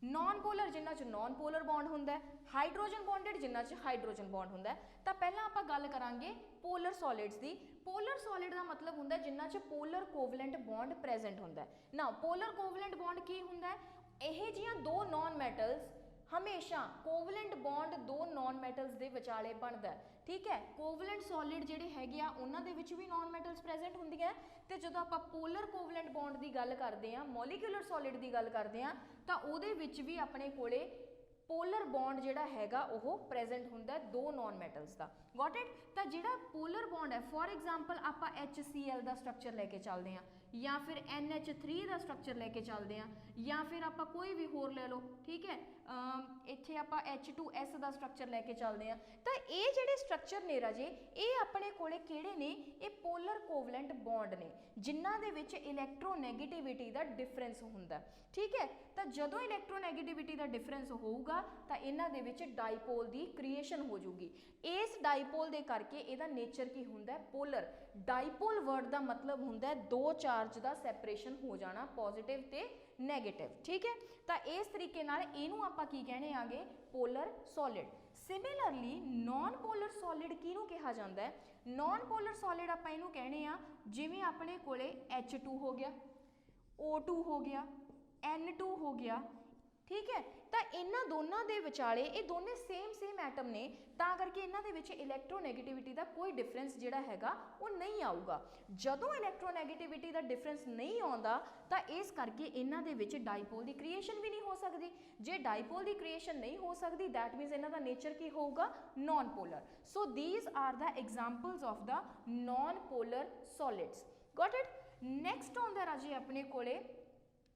ਨॉन ਪੋਲਰ ਜਿਨ੍ਹਾਂ 'ਚ ਨॉन ਪੋਲਰ ਬੌਂਡ ਹੁੰਦਾ, ਹਾਈਡਰੋਜਨ ਬੌਂਡਡ ਜਿਨ੍ਹਾਂ 'ਚ ਹਾਈਡਰੋਜਨ ਬੌਂਡ ਹੁੰਦਾ। ਤਾਂ ਪਹਿਲਾਂ ਆਪਾਂ ਗੱਲ ਕਰਾਂਗੇ ਪੋਲਰ ਸੋਲਿਡਸ ਦੀ। ਪੋਲਰ ਸੋਲਿਡ ਦਾ ਮਤਲਬ ਹੁੰਦਾ ਜਿਨ੍ਹਾਂ 'ਚ ਪੋਲਰ ਕੋਵਲੈਂਟ ਬੌਂਡ ਪ੍ਰੈਜ਼ੈਂਟ ਹੁੰਦਾ। ਨਾ ਪੋਲਰ ਕੋਵਲੈਂਟ ਬੌਂਡ ਕੀ ਹੁੰਦਾ? ਇਹ ਜਿਹੀਆਂ 2 ਨॉन ਮੈਟਲਸ ਹਮੇਸ਼ਾ ਕੋਵਲੈਂਟ ਬੌਂਡ 2 ਨॉन ਮੈਟਲਸ ਦੇ ਵਿਚਾਲੇ ਬਣਦਾ। ਠੀਕ ਹੈ, ਕੋਵਲੈਂਟ ਸੋਲਿਡ ਜਿਹੜੇ ਹੈਗੇ ਆ ਉਹਨਾਂ ਦੇ ਵਿੱਚ ਵੀ ਨॉन ਮੈਟਲਸ ਪ੍ਰੈਜ਼ੈਂਟ ਹੁੰਦੀਆਂ। ਤੇ ਜਦੋਂ ਆਪਾਂ ਪੋਲਰ ਕੋਵਲੈਂਟ ਬੌਂਡ ਦੀ ਗੱਲ ਕਰਦੇ ਆ, ਮੋਲੀਕੂਲਰ ਸੋਲਿਡ ਦੀ ਗੱਲ ਕਰਦੇ ਆ, ਤਾਂ ਉਹਦੇ ਵਿੱਚ ਵੀ ਆਪਣੇ ਕੋਲੇ ਪੋਲਰ ਬੌਂਡ ਜਿਹੜਾ ਹੈਗਾ ਉਹ ਪ੍ਰੈਜ਼ੈਂਟ ਹੁੰਦਾ 2 ਨॉन ਮੈਟਲਸ ਦਾ। Got it? ਤਾਂ ਜਿਹੜਾ ਪੋਲਰ ਬੌਂਡ ਹੈ, ਫੋਰ ਐਗਜ਼ਾਮਪਲ ਆਪਾਂ HCl ਦਾ ਸਟਰਕਚਰ ਲੈ ਕੇ ਚੱਲਦੇ ਆ, ਜਾਂ ਫਿਰ NH3 ਦਾ ਸਟਰਕਚਰ ਲੈ ਕੇ ਚੱਲਦੇ ਆ, ਜਾਂ ਫਿਰ ਆਪਾਂ ਕੋਈ ਵੀ ਹੋਰ ਲੈ ਲਓ। ਠੀਕ ਹੈ, ਇੱਥੇ ਆਪਾਂ H2S ਦਾ ਸਟਰਕਚਰ ਲੈ ਕੇ ਚੱਲਦੇ ਆ। ਤਾਂ ਇਹ ਜਿਹੜੇ ਸਟਰਕਚਰ ਨੇ ਰਾਜੇ ਇਹ ਆਪਣੇ ਕੋਲੇ ਕਿਹੜੇ ਨੇ? ਇਹ ਪੋਲਰ ਕੋਵਲੈਂਟ ਬੌਂਡ ਨੇ ਜਿਨ੍ਹਾਂ ਦੇ ਵਿੱਚ ਇਲੈਕਟ੍ਰੋਨੈਗੇਟਿਵਿਟੀ ਦਾ ਡਿਫਰੈਂਸ ਹੁੰਦਾ। ਠੀਕ ਹੈ, ਤਾਂ ਜਦੋਂ ਇਲੈਕਟ੍ਰੋਨੈਗੇਟਿਵਿਟੀ ਦਾ ਡਿਫਰੈਂਸ ਹੋਊਗਾ ਤਾਂ ਇਹਨਾਂ ਦੇ ਵਿੱਚ ਡਾਈਪੋਲ ਦੀ ਕ੍ਰੀਏਸ਼ਨ ਹੋ ਜਾਊਗੀ। ਇਸ ਡਾਈਪੋਲ ਦੇ ਕਰਕੇ ਇਹਦਾ ਨੇਚਰ ਕੀ ਹੁੰਦਾ? ਪੋਲਰ। ਡਾਈਪੋਲ ਵਰਡ ਦਾ ਮਤਲਬ ਹੁੰਦਾ 2 ਚਾਰਜ ਦਾ ਸੈਪਰੇਸ਼ਨ ਹੋ ਜਾਣਾ, ਪੋਜ਼ਿਟਿਵ ਤੇ ਨੈਗੇਟਿਵ। ਠੀਕ ਹੈ, ਤਾਂ ਇਸ ਤਰੀਕੇ ਨਾਲ ਇਹਨੂੰ ਆਪਾਂ ਕੀ ਕਹਿੰਦੇ ਆਗੇ? Polar solid. Similarly non polar solid ਕਿਹਨੂੰ ਕਿਹਾ ਜਾਂਦਾ ਹੈ? ਨॉन ਪੋਲਰ ਸੋਲਿਡ ਆਪਾਂ ਇਹਨੂੰ ਕਹਿੰਦੇ ਆ ਜਿਵੇਂ ਆਪਣੇ ਕੋਲੇ H2 ਹੋ ਗਿਆ, O2 ਹੋ ਗਿਆ, N2 ਹੋ ਗਿਆ। ਠੀਕ ਹੈ, ਤਾਂ ਇਹਨਾਂ ਦੋਨਾਂ ਦੇ ਵਿਚਾਲੇ ਇਹ ਦੋਨੇ ਸੇਮ ਐਟਮ ਨੇ, ਤਾਂ ਕਰਕੇ ਇਹਨਾਂ ਦੇ ਵਿੱਚ ਇਲੈਕਟ੍ਰੋਨੈਗੇਟਿਵਿਟੀ ਦਾ ਕੋਈ ਡਿਫਰੈਂਸ ਜਿਹੜਾ ਹੈਗਾ ਉਹ ਨਹੀਂ ਆਊਗਾ। ਜਦੋਂ ਇਲੈਕਟ੍ਰੋਨੈਗੇਟਿਵਿਟੀ ਦਾ ਡਿਫਰੈਂਸ ਨਹੀਂ ਆਉਂਦਾ ਤਾਂ ਇਸ ਕਰਕੇ ਇਹਨਾਂ ਦੇ ਵਿੱਚ ਡਾਈਪੋਲ ਦੀ ਕ੍ਰੀਏਸ਼ਨ ਵੀ ਨਹੀਂ ਹੋ ਸਕਦੀ। ਜੇ ਡਾਈਪੋਲ ਦੀ ਕ੍ਰੀਏਸ਼ਨ ਨਹੀਂ ਹੋ ਸਕਦੀ ਦੈਟ ਮੀਨਸ ਇਹਨਾਂ ਦਾ ਨੇਚਰ ਕੀ ਹੋਊਗਾ? Non polar. So these are the examples of the non polar solids. Got it? Next ਆਉਂਦਾ ਰਾਜੇ ਆਪਣੇ ਕੋਲੇ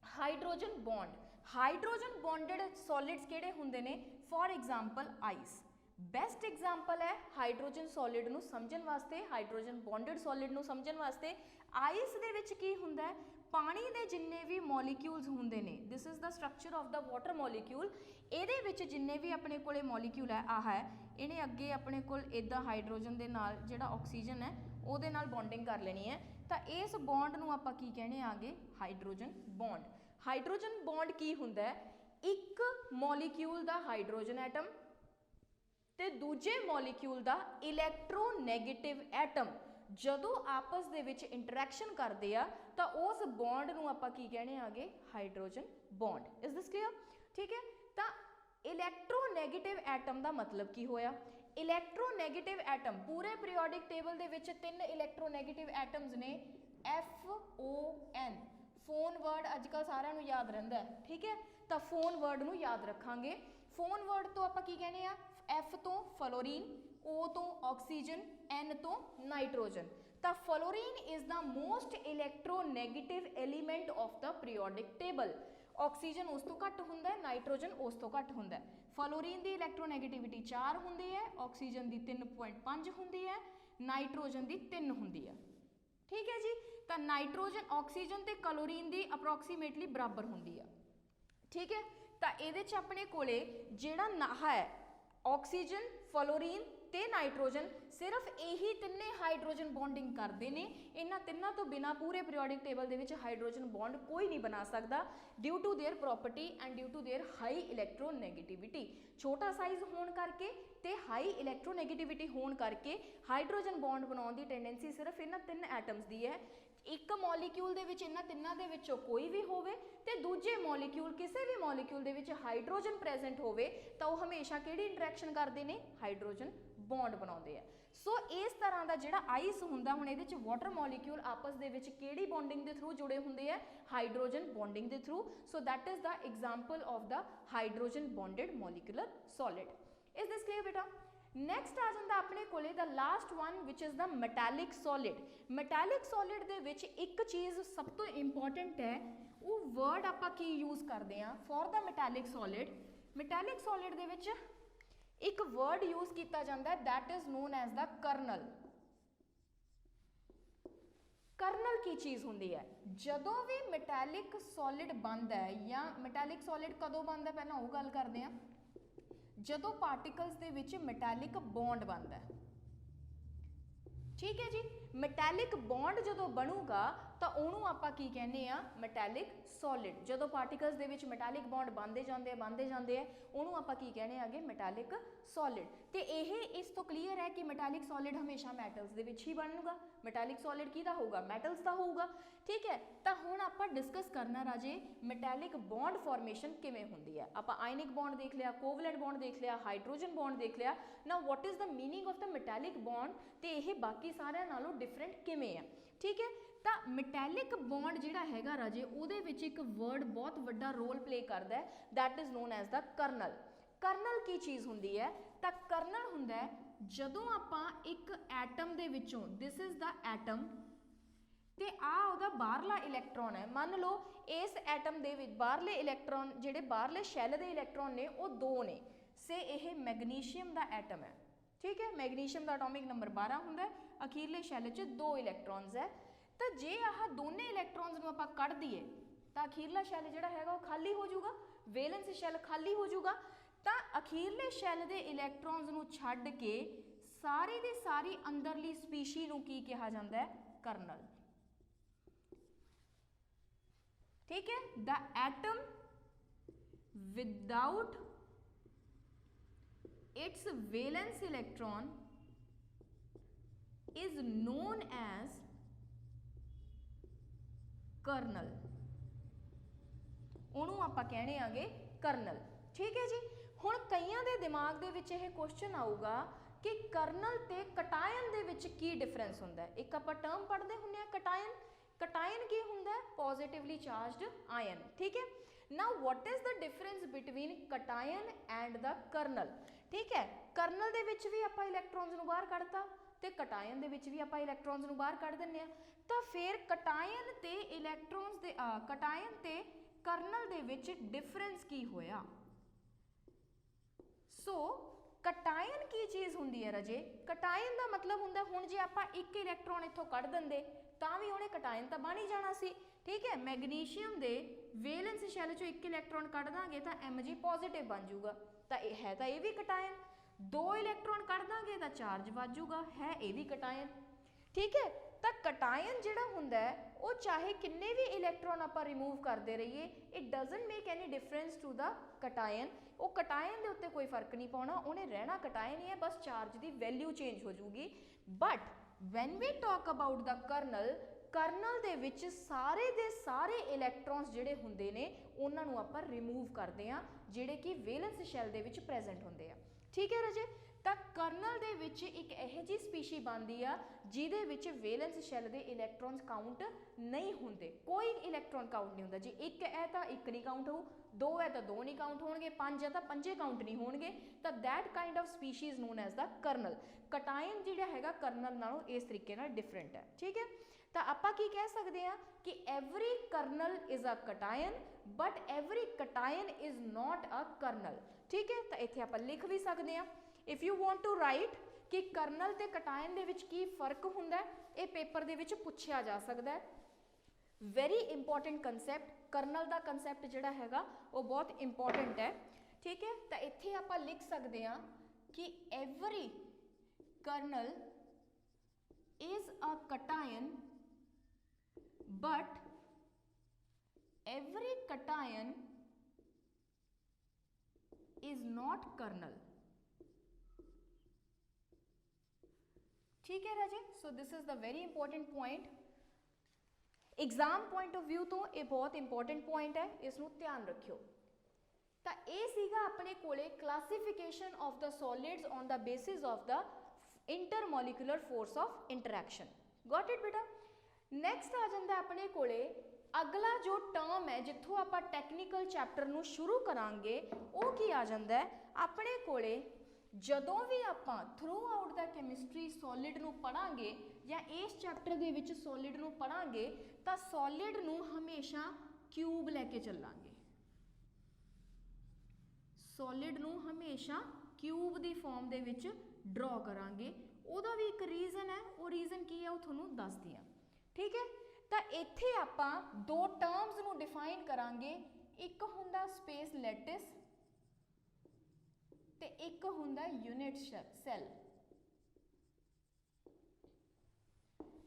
hydrogen bond. Hydrogen bonded solids ਕਿਹੜੇ ਹੁੰਦੇ ਨੇ? For example ice best example ਹੈ ਹਾਈਡਰੋਜਨ ਸੋਲਿਡ ਨੂੰ ਸਮਝਣ ਵਾਸਤੇ, ਹਾਈਡਰੋਜਨ ਬੌਂਡਡ ਸੋਲਿਡ ਨੂੰ ਸਮਝਣ ਵਾਸਤੇ। ਆਈਸ ਦੇ ਵਿੱਚ ਕੀ ਹੁੰਦਾ? ਪਾਣੀ ਦੇ ਜਿੰਨੇ ਵੀ ਮੋਲੀਕਿਊਲਸ ਹੁੰਦੇ ਨੇ, this is the structure of the water molecule. ਇਹਦੇ ਵਿੱਚ ਜਿੰਨੇ ਵੀ ਆਪਣੇ ਕੋਲੇ ਮੋਲੀਕਿਊਲ ਹੈ, ਆਹ ਹੈ, ਇਹਨੇ ਅੱਗੇ ਆਪਣੇ ਕੋਲ ਇੱਦਾਂ ਹਾਈਡਰੋਜਨ ਦੇ ਨਾਲ ਜਿਹੜਾ ਆਕਸੀਜਨ ਹੈ ਉਹਦੇ ਨਾਲ ਬੌਂਡਿੰਗ ਕਰ ਲੈਣੀ ਹੈ। ਤਾਂ ਇਸ ਬੌਂਡ ਨੂੰ ਆਪਾਂ ਕੀ ਕਹਿੰਦੇ ਆਗੇ? Hydrogen bond. ਹਾਈਡਰੋਜਨ ਬੌਂਡ ਕੀ ਹੁੰਦਾ? एक मॉलीक्यूल दा हाइड्रोजन एटम ते दूजे मॉलीक्यूल दा इलैक्ट्रोनैगेटिव एटम जदों आपस दे विच इंटरैक्शन करते हैं तो उस बॉन्ड नूं आपां की कहने आगे hydrogen bond. Is this clear? ठीक है, तो इलैक्ट्रोनैगेटिव एटम का मतलब की होया? इलैक्ट्रोनैगेटिव एटम पूरे पीरियोडिक टेबल दे विच 3 इलैक्ट्रोनैगेटिव एटम्स ने FON फोन वर्ड अजकल सारिਆਂ ਨੂੰ याद रहिंदा है। ठीक है, तो फोन वर्ड ਨੂੰ याद रखांगे। फोन वर्ड तो आपां की कहने आ F तो फ्लोरीन, O तो ऑक्सीजन, N तो नाइट्रोजन। तो fluorine is the most electronegative element of the periodic table. Oxygen उस तो घट हुंदा है, नाइट्रोजन उस तो घट हुंदा है। फ्लोरीन की इलैक्ट्रोनैगेटिविटी 4 हुंदी है, ऑक्सीजन की 3.5 हुंदी है, नाइट्रोजन की 3 हुंदी है। ठीक है जी, तो नाइट्रोजन ऑक्सीजन ते क्लोरीन की अप्रोक्सीमेटली बराबर हुंदी है। ठीक है, तो ये अपने कोले जिहड़ा नाहा है ऑक्सीजन, फ्लोरीन ते नाइट्रोजन सिर्फ यही तिन्ने हाइड्रोजन बॉन्डिंग करते हैं। इन्हां तिन्नां तो बिना पूरे पीरियोडिक टेबल दे विच हाइड्रोजन बॉन्ड कोई नहीं बना सकता due to their property and due to their high electronegativity. छोटा साइज होने करके ते हाई इलैक्ट्रोनैगेटिविटी होने करके हाइड्रोजन बॉन्ड बनाने की टेंडेंसी सिर्फ इन्हां 3 एटम्स की है। एक मॉलीक्यूल दे विच इन्हां तिन्नां दे विचों कोई भी होवे ते दूजे मॉलीक्यूल किसी भी मॉलीक्यूल दे विच हाइड्रोजन प्रेजेंट होवे तो वह हमेशा किहड़ी इंटरैक्शन करते हैं? हाइड्रोजन बॉन्ड बनाते हैं। सो इस तरह का जिहड़ा आइस हुंदा, हुण इहदे च वाटर मॉलीक्यूल आपस दे विच किहड़ी बॉन्डिंग के थ्रू जुड़े हुंदे है? हाइड्रोजन बॉन्डिंग के through. So that is the example of the hydrogen bonded molecular solid. Is this clear बेटा? नैक्सट आ जाता अपने कोले the last one which is the metallic solid. Metallic solid दे विच एक चीज़ सब तो इंपॉर्टेंट है, वो वर्ड आपां की यूज़ करते हैं for the metallic solid. Metallic solid दे विच एक वर्ड यूज़ किया जाता है that is known as the kernel. Kernel की चीज़ होंदी है जदों भी मैटैलिक सॉलिड बनता है, या मैटैलिक सॉलिड कदों बनता है पहला वो गल करते हैं, जदों पार्टिकल्स दे विच मैटैलिक बॉन्ड बनता है। ठीक है जी, मैटैलिक बॉन्ड जदों बनूगा तो उन्होंने आपां की कहने आ मैटैलिक सॉलिड। जदों पार्टिकल्स दे विच मैटैलिक बॉन्ड बनते जाते हैं उन्होंने आपां की कहने आगे मैटैलिक सॉलिड। तो यह इस तो क्लीयर है कि मैटैलिक सॉलिड हमेशा मैटल्स दे विच ही बनूगा। मैटैलिक सॉलिड किहदा होगा? मैटल्स का होगा। ठीक है, तो हुण आपां डिस्कस करना राजे मैटैलिक बॉन्ड फॉर्मेशन किवें हुंदी है। आपां आयनिक बॉन्ड देख लिया, कोवलेंट बॉन्ड देख लिया, हाइड्रोजन बॉन्ड देख लिया। Now what is the meaning of the metallic bond ते यह बाकी सारिਆਂ नालों डिफरेंट किवें है? ठीक है, तो मैटैलिक बॉन्ड जिहड़ा हैगा राजे उहदे विच एक वर्ड बहुत वड्डा रोल प्ले करता है that is known as the kernel. Kernel की चीज़ हुंदी है? तो कर्नल हुंदा है जदों आपां एक एटम दे विचों, दिस इज द एटम, ते आ उहदा बाहरला इलैक्ट्रॉन है। मान लो इस एटम दे विच बाहरले इलैक्ट्रॉन जिहड़े बाहरले शैल दे इलैक्ट्रॉन ने वो 2 ने। से यह मैगनीशियम का एटम है। ठीक है, मैगनीशियम का एटॉमिक नंबर 12 हुंदा है, अखीरले शैल च 2 इलैक्ट्रॉन्स है। तो जे आह दोने इलैक्ट्रॉन्स नूं आपां कढ दईए तो अखीरला शैल जिहड़ा हैगा वो खाली हो जाऊगा, वैलेंस शैल खाली हो जाऊगा। तो अखीरले शैल दे इलैक्ट्रॉन्स नूं छड्ड के सारी दी सारी अंदरली स्पीशी नूं की कहा जाता है? कर्नल। ठीक है, the atom without its valence electron is known as kernel। ਉਹਨੂੰ ਆਪਾਂ कहने आगे कर्नल। ठीक है जी, हुण कईयां दे दिमाग दे विच यह क्वेश्चन आऊगा कि कर्नल ते कटायन दे विच की डिफरेंस हुंदा है। एक आपां टर्म पढ़ते हुंदे आ कटायन। कटायन की हुंदा है? Positively charged ion. ठीक है, now what is the difference between cation and the kernel? ठीक है, कर्नल दे विच भी आपां इलैक्ट्रॉन्स नूं बाहर कढता ते कटायन दे विच भी आपां इलैक्ट्रॉन्स नूं बाहर कढ दिंदे आ। तो फिर कटायन ते इलैक्ट्रॉन्स दे कटायन ते कर्नल दे विच डिफरेंस की होया? सो कटायन की चीज़ हुंदी है राजे? कटायन का मतलब हुंदा हुण जे आपां एक इलैक्ट्रॉन इत्थों कढ दिंदे तां भी उहने कटायन तां बन ही जाना सी। ठीक है, मैगनीशियम दे वैलेंस शैल चों एक इलैक्ट्रॉन कढ दांगे तां Mg पॉजिटिव बन जूगा, तां है तां ये भी कटायन। 2 इलैक्ट्रॉन कढ दांगे तां चार्ज वध जूगा, है ये भी कटायन। ठीक है, ਤਾਂ ਕਟਾਇਨ ਜਿਹੜਾ ਹੁੰਦਾ ਹੈ ਉਹ ਚਾਹੇ ਕਿੰਨੇ ਵੀ ਇਲੈਕਟ੍ਰੋਨ ਆਪਾਂ ਰਿਮੂਵ ਕਰਦੇ ਰਹੀਏ, it doesn't make any difference to the cation. ਉਹ ਕਟਾਇਨ ਦੇ ਉੱਤੇ ਕੋਈ ਫਰਕ ਨਹੀਂ ਪਾਉਣਾ, ਉਹਨੇ ਰਹਿਣਾ ਕਟਾਇਨ ਹੀ ਹੈ, ਬਸ ਚਾਰਜ ਦੀ ਵੈਲਿਊ ਚੇਂਜ ਹੋ ਜੂਗੀ। But when we talk about the kernel, kernel ਦੇ ਵਿੱਚ ਸਾਰੇ ਦੇ ਸਾਰੇ ਇਲੈਕਟ੍ਰੋਨਸ ਜਿਹੜੇ ਹੁੰਦੇ ਨੇ ਉਹਨਾਂ ਨੂੰ ਆਪਾਂ ਰਿਮੂਵ ਕਰਦੇ ਹਾਂ, ਜਿਹੜੇ ਕਿ ਵੈਲੈਂਸ ਸ਼ੈਲ ਦੇ ਵਿੱਚ ਪ੍ਰੈਜ਼ੈਂਟ ਹੁੰਦੇ ਆ। ਠੀਕ ਹੈ ਰਾਜੇ, ਤਾਂ ਕਰਨਲ ਦੇ ਵਿੱਚ ਇੱਕ ਇਹੋ ਜਿਹੀ ਸਪੀਸ਼ੀ ਬਣਦੀ ਆ ਜਿਹਦੇ ਵਿੱਚ ਵੈਲੈਂਸ ਸ਼ੈਲ ਦੇ ਇਲੈਕਟ੍ਰੋਨਸ ਕਾਊਂਟ ਨਹੀਂ ਹੁੰਦੇ, ਕੋਈ ਇਲੈਕਟ੍ਰੋਨ ਕਾਊਂਟ ਨਹੀਂ ਹੁੰਦਾ। ਜੇ ਇੱਕ ਹੈ ਤਾਂ ਇੱਕ ਨਹੀਂ ਕਾਊਂਟ ਹੋਊ, ਦੋ ਹੈ ਤਾਂ ਦੋ ਨਹੀਂ ਕਾਊਂਟ ਹੋਣਗੇ, ਪੰਜ ਹੈ ਤਾਂ ਪੰਜੇ ਕਾਊਂਟ ਨਹੀਂ ਹੋਣਗੇ, ਤਾਂ that kind of species known as the kernel. Cation ਜਿਹੜਾ ਹੈਗਾ ਕਰਨਲ ਨਾਲੋਂ ਇਸ ਤਰੀਕੇ ਨਾਲ ਡਿਫਰੈਂਟ ਹੈ। ਠੀਕ ਹੈ, ਤਾਂ ਆਪਾਂ ਕੀ ਕਹਿ ਸਕਦੇ ਹਾਂ ਕਿ every kernel is a cation but every cation is not a kernel. ਠੀਕ ਹੈ, ਤਾਂ ਇੱਥੇ ਆਪਾਂ ਲਿਖ ਵੀ ਸਕਦੇ ਹਾਂ if you want to write ਕਿ ਕਰਨਲ ਤੇ ਕਟਾਇਨ ਦੇ ਵਿੱਚ ਕੀ ਫਰਕ ਹੁੰਦਾ ਹੈ, ਇਹ ਪੇਪਰ ਦੇ ਵਿੱਚ ਪੁੱਛਿਆ ਜਾ ਸਕਦਾ ਹੈ। ਵੈਰੀ ਇੰਪੋਰਟੈਂਟ ਕੰਸੈਪਟ, ਕਰਨਲ ਦਾ ਕੰਸੈਪਟ ਜਿਹੜਾ ਹੈਗਾ ਉਹ ਬਹੁਤ ਇੰਪੋਰਟੈਂਟ ਹੈ। ਠੀਕ ਹੈ, ਤਾਂ ਇੱਥੇ ਆਪਾਂ ਲਿਖ ਸਕਦੇ ਹਾਂ ਕਿ every kernel is a cation but every cation is not kernel। ठीक है राजे, so this is the very important point। Exam point of view तो ये बहुत इंपॉर्टेंट पॉइंट है, इसनों ध्यान रखियो। ਤਾਂ ਇਹ ਸੀਗਾ ਆਪਣੇ ਕੋਲੇ classification of the solids on the basis of the intermolecular force of interaction. Got it ਬੇਟਾ। ਨੈਕਸਟ ਆ ਜਾਂਦਾ ਆਪਣੇ ਕੋਲੇ ਅਗਲਾ ਜੋ ਟਰਮ ਹੈ ਜਿੱਥੋਂ ਆਪਾਂ ਟੈਕਨੀਕਲ ਚੈਪਟਰ ਨੂੰ ਸ਼ੁਰੂ ਕਰਾਂਗੇ, ਉਹ ਕੀ ਆ ਜਾਂਦਾ ਹੈ ਆਪਣੇ ਕੋਲੇ ਜਦੋਂ ਵੀ ਆਪਾਂ ਥਰੂ ਆਊਟ ਦਾ ਕੈਮਿਸਟਰੀ ਸੋਲਿਡ ਨੂੰ ਪੜਾਂਗੇ ਜਾਂ ਇਸ ਚੈਪਟਰ ਦੇ ਵਿੱਚ ਸੋਲਿਡ ਨੂੰ ਪੜਾਂਗੇ ਤਾਂ ਸੋਲਿਡ ਨੂੰ ਹਮੇਸ਼ਾ ਕਿਊਬ ਲੈ ਕੇ ਚੱਲਾਂਗੇ। ਸੋਲਿਡ ਨੂੰ ਹਮੇਸ਼ਾ ਕਿਊਬ ਦੀ ਫਾਰਮ ਦੇ ਵਿੱਚ ਡਰਾ ਕਰਾਂਗੇ। ਉਹਦਾ ਵੀ ਇੱਕ ਰੀਜ਼ਨ ਹੈ, ਉਹ ਰੀਜ਼ਨ ਕੀ ਹੈ ਉਹ ਤੁਹਾਨੂੰ ਦੱਸਦੀ ਹਾਂ। ਠੀਕ ਹੈ, ਤਾਂ ਇੱਥੇ ਆਪਾਂ ਦੋ ਟਰਮਸ ਨੂੰ ਡਿਫਾਈਨ ਕਰਾਂਗੇ, ਇੱਕ ਹੁੰਦਾ ਸਪੇਸ ਲੈਟਿਸ ਤੇ ਇੱਕ ਹੁੰਦਾ unit cell.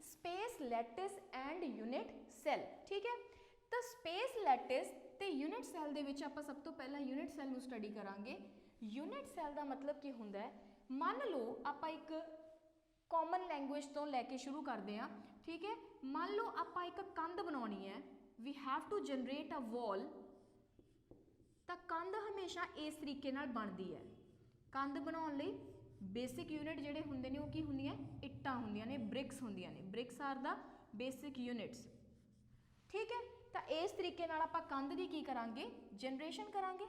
Space lattice and unit cell. ਠੀਕ ਹੈ, ਤਾਂ ਸਪੇਸ ਲੈਟਿਸ ਤੇ ਯੂਨਿਟ ਸੈੱਲ ਦੇ ਵਿੱਚ ਆਪਾਂ ਸਭ ਤੋਂ ਪਹਿਲਾਂ ਯੂਨਿਟ ਸੈੱਲ ਨੂੰ ਸਟੱਡੀ ਕਰਾਂਗੇ। ਯੂਨਿਟ ਸੈੱਲ ਦਾ ਮਤਲਬ ਕੀ ਹੁੰਦਾ ਹੈ, ਮੰਨ ਲਓ ਆਪਾਂ ਇੱਕ ਕਾਮਨ ਲੈਂਗੁਏਜ ਤੋਂ ਲੈ ਕੇ ਸ਼ੁਰੂ ਕਰਦੇ ਹਾਂ। ਠੀਕ ਹੈ, ਮੰਨ ਲਓ ਆਪਾਂ ਇੱਕ ਕੰਧ ਬਣਾਉਣੀ ਹੈ, ਵੀ ਹੈਵ ਟੂ ਜਨਰੇਟ ਅ ਵਾਲ। ਤਾਂ ਕੰਧ ਹਮੇਸ਼ਾ ਇਸ ਤਰੀਕੇ ਨਾਲ ਬਣਦੀ ਹੈ। ਕੰਧ ਬਣਾਉਣ ਲਈ ਬੇਸਿਕ ਯੂਨਿਟ ਜਿਹੜੇ ਹੁੰਦੇ ਨੇ ਉਹ ਕੀ ਹੁੰਦੀਆਂ, ਇੱਟਾਂ ਹੁੰਦੀਆਂ ਨੇ, ਬ੍ਰਿਕਸ ਹੁੰਦੀਆਂ ਨੇ। ਬ੍ਰਿਕਸ ਆਰ ਦਾ ਬੇਸਿਕ ਯੂਨਿਟਸ। ਠੀਕ ਹੈ, ਤਾਂ ਇਸ ਤਰੀਕੇ ਨਾਲ ਆਪਾਂ ਕੰਧ ਦੀ ਕੀ ਕਰਾਂਗੇ, ਜਨਰੇਸ਼ਨ ਕਰਾਂਗੇ।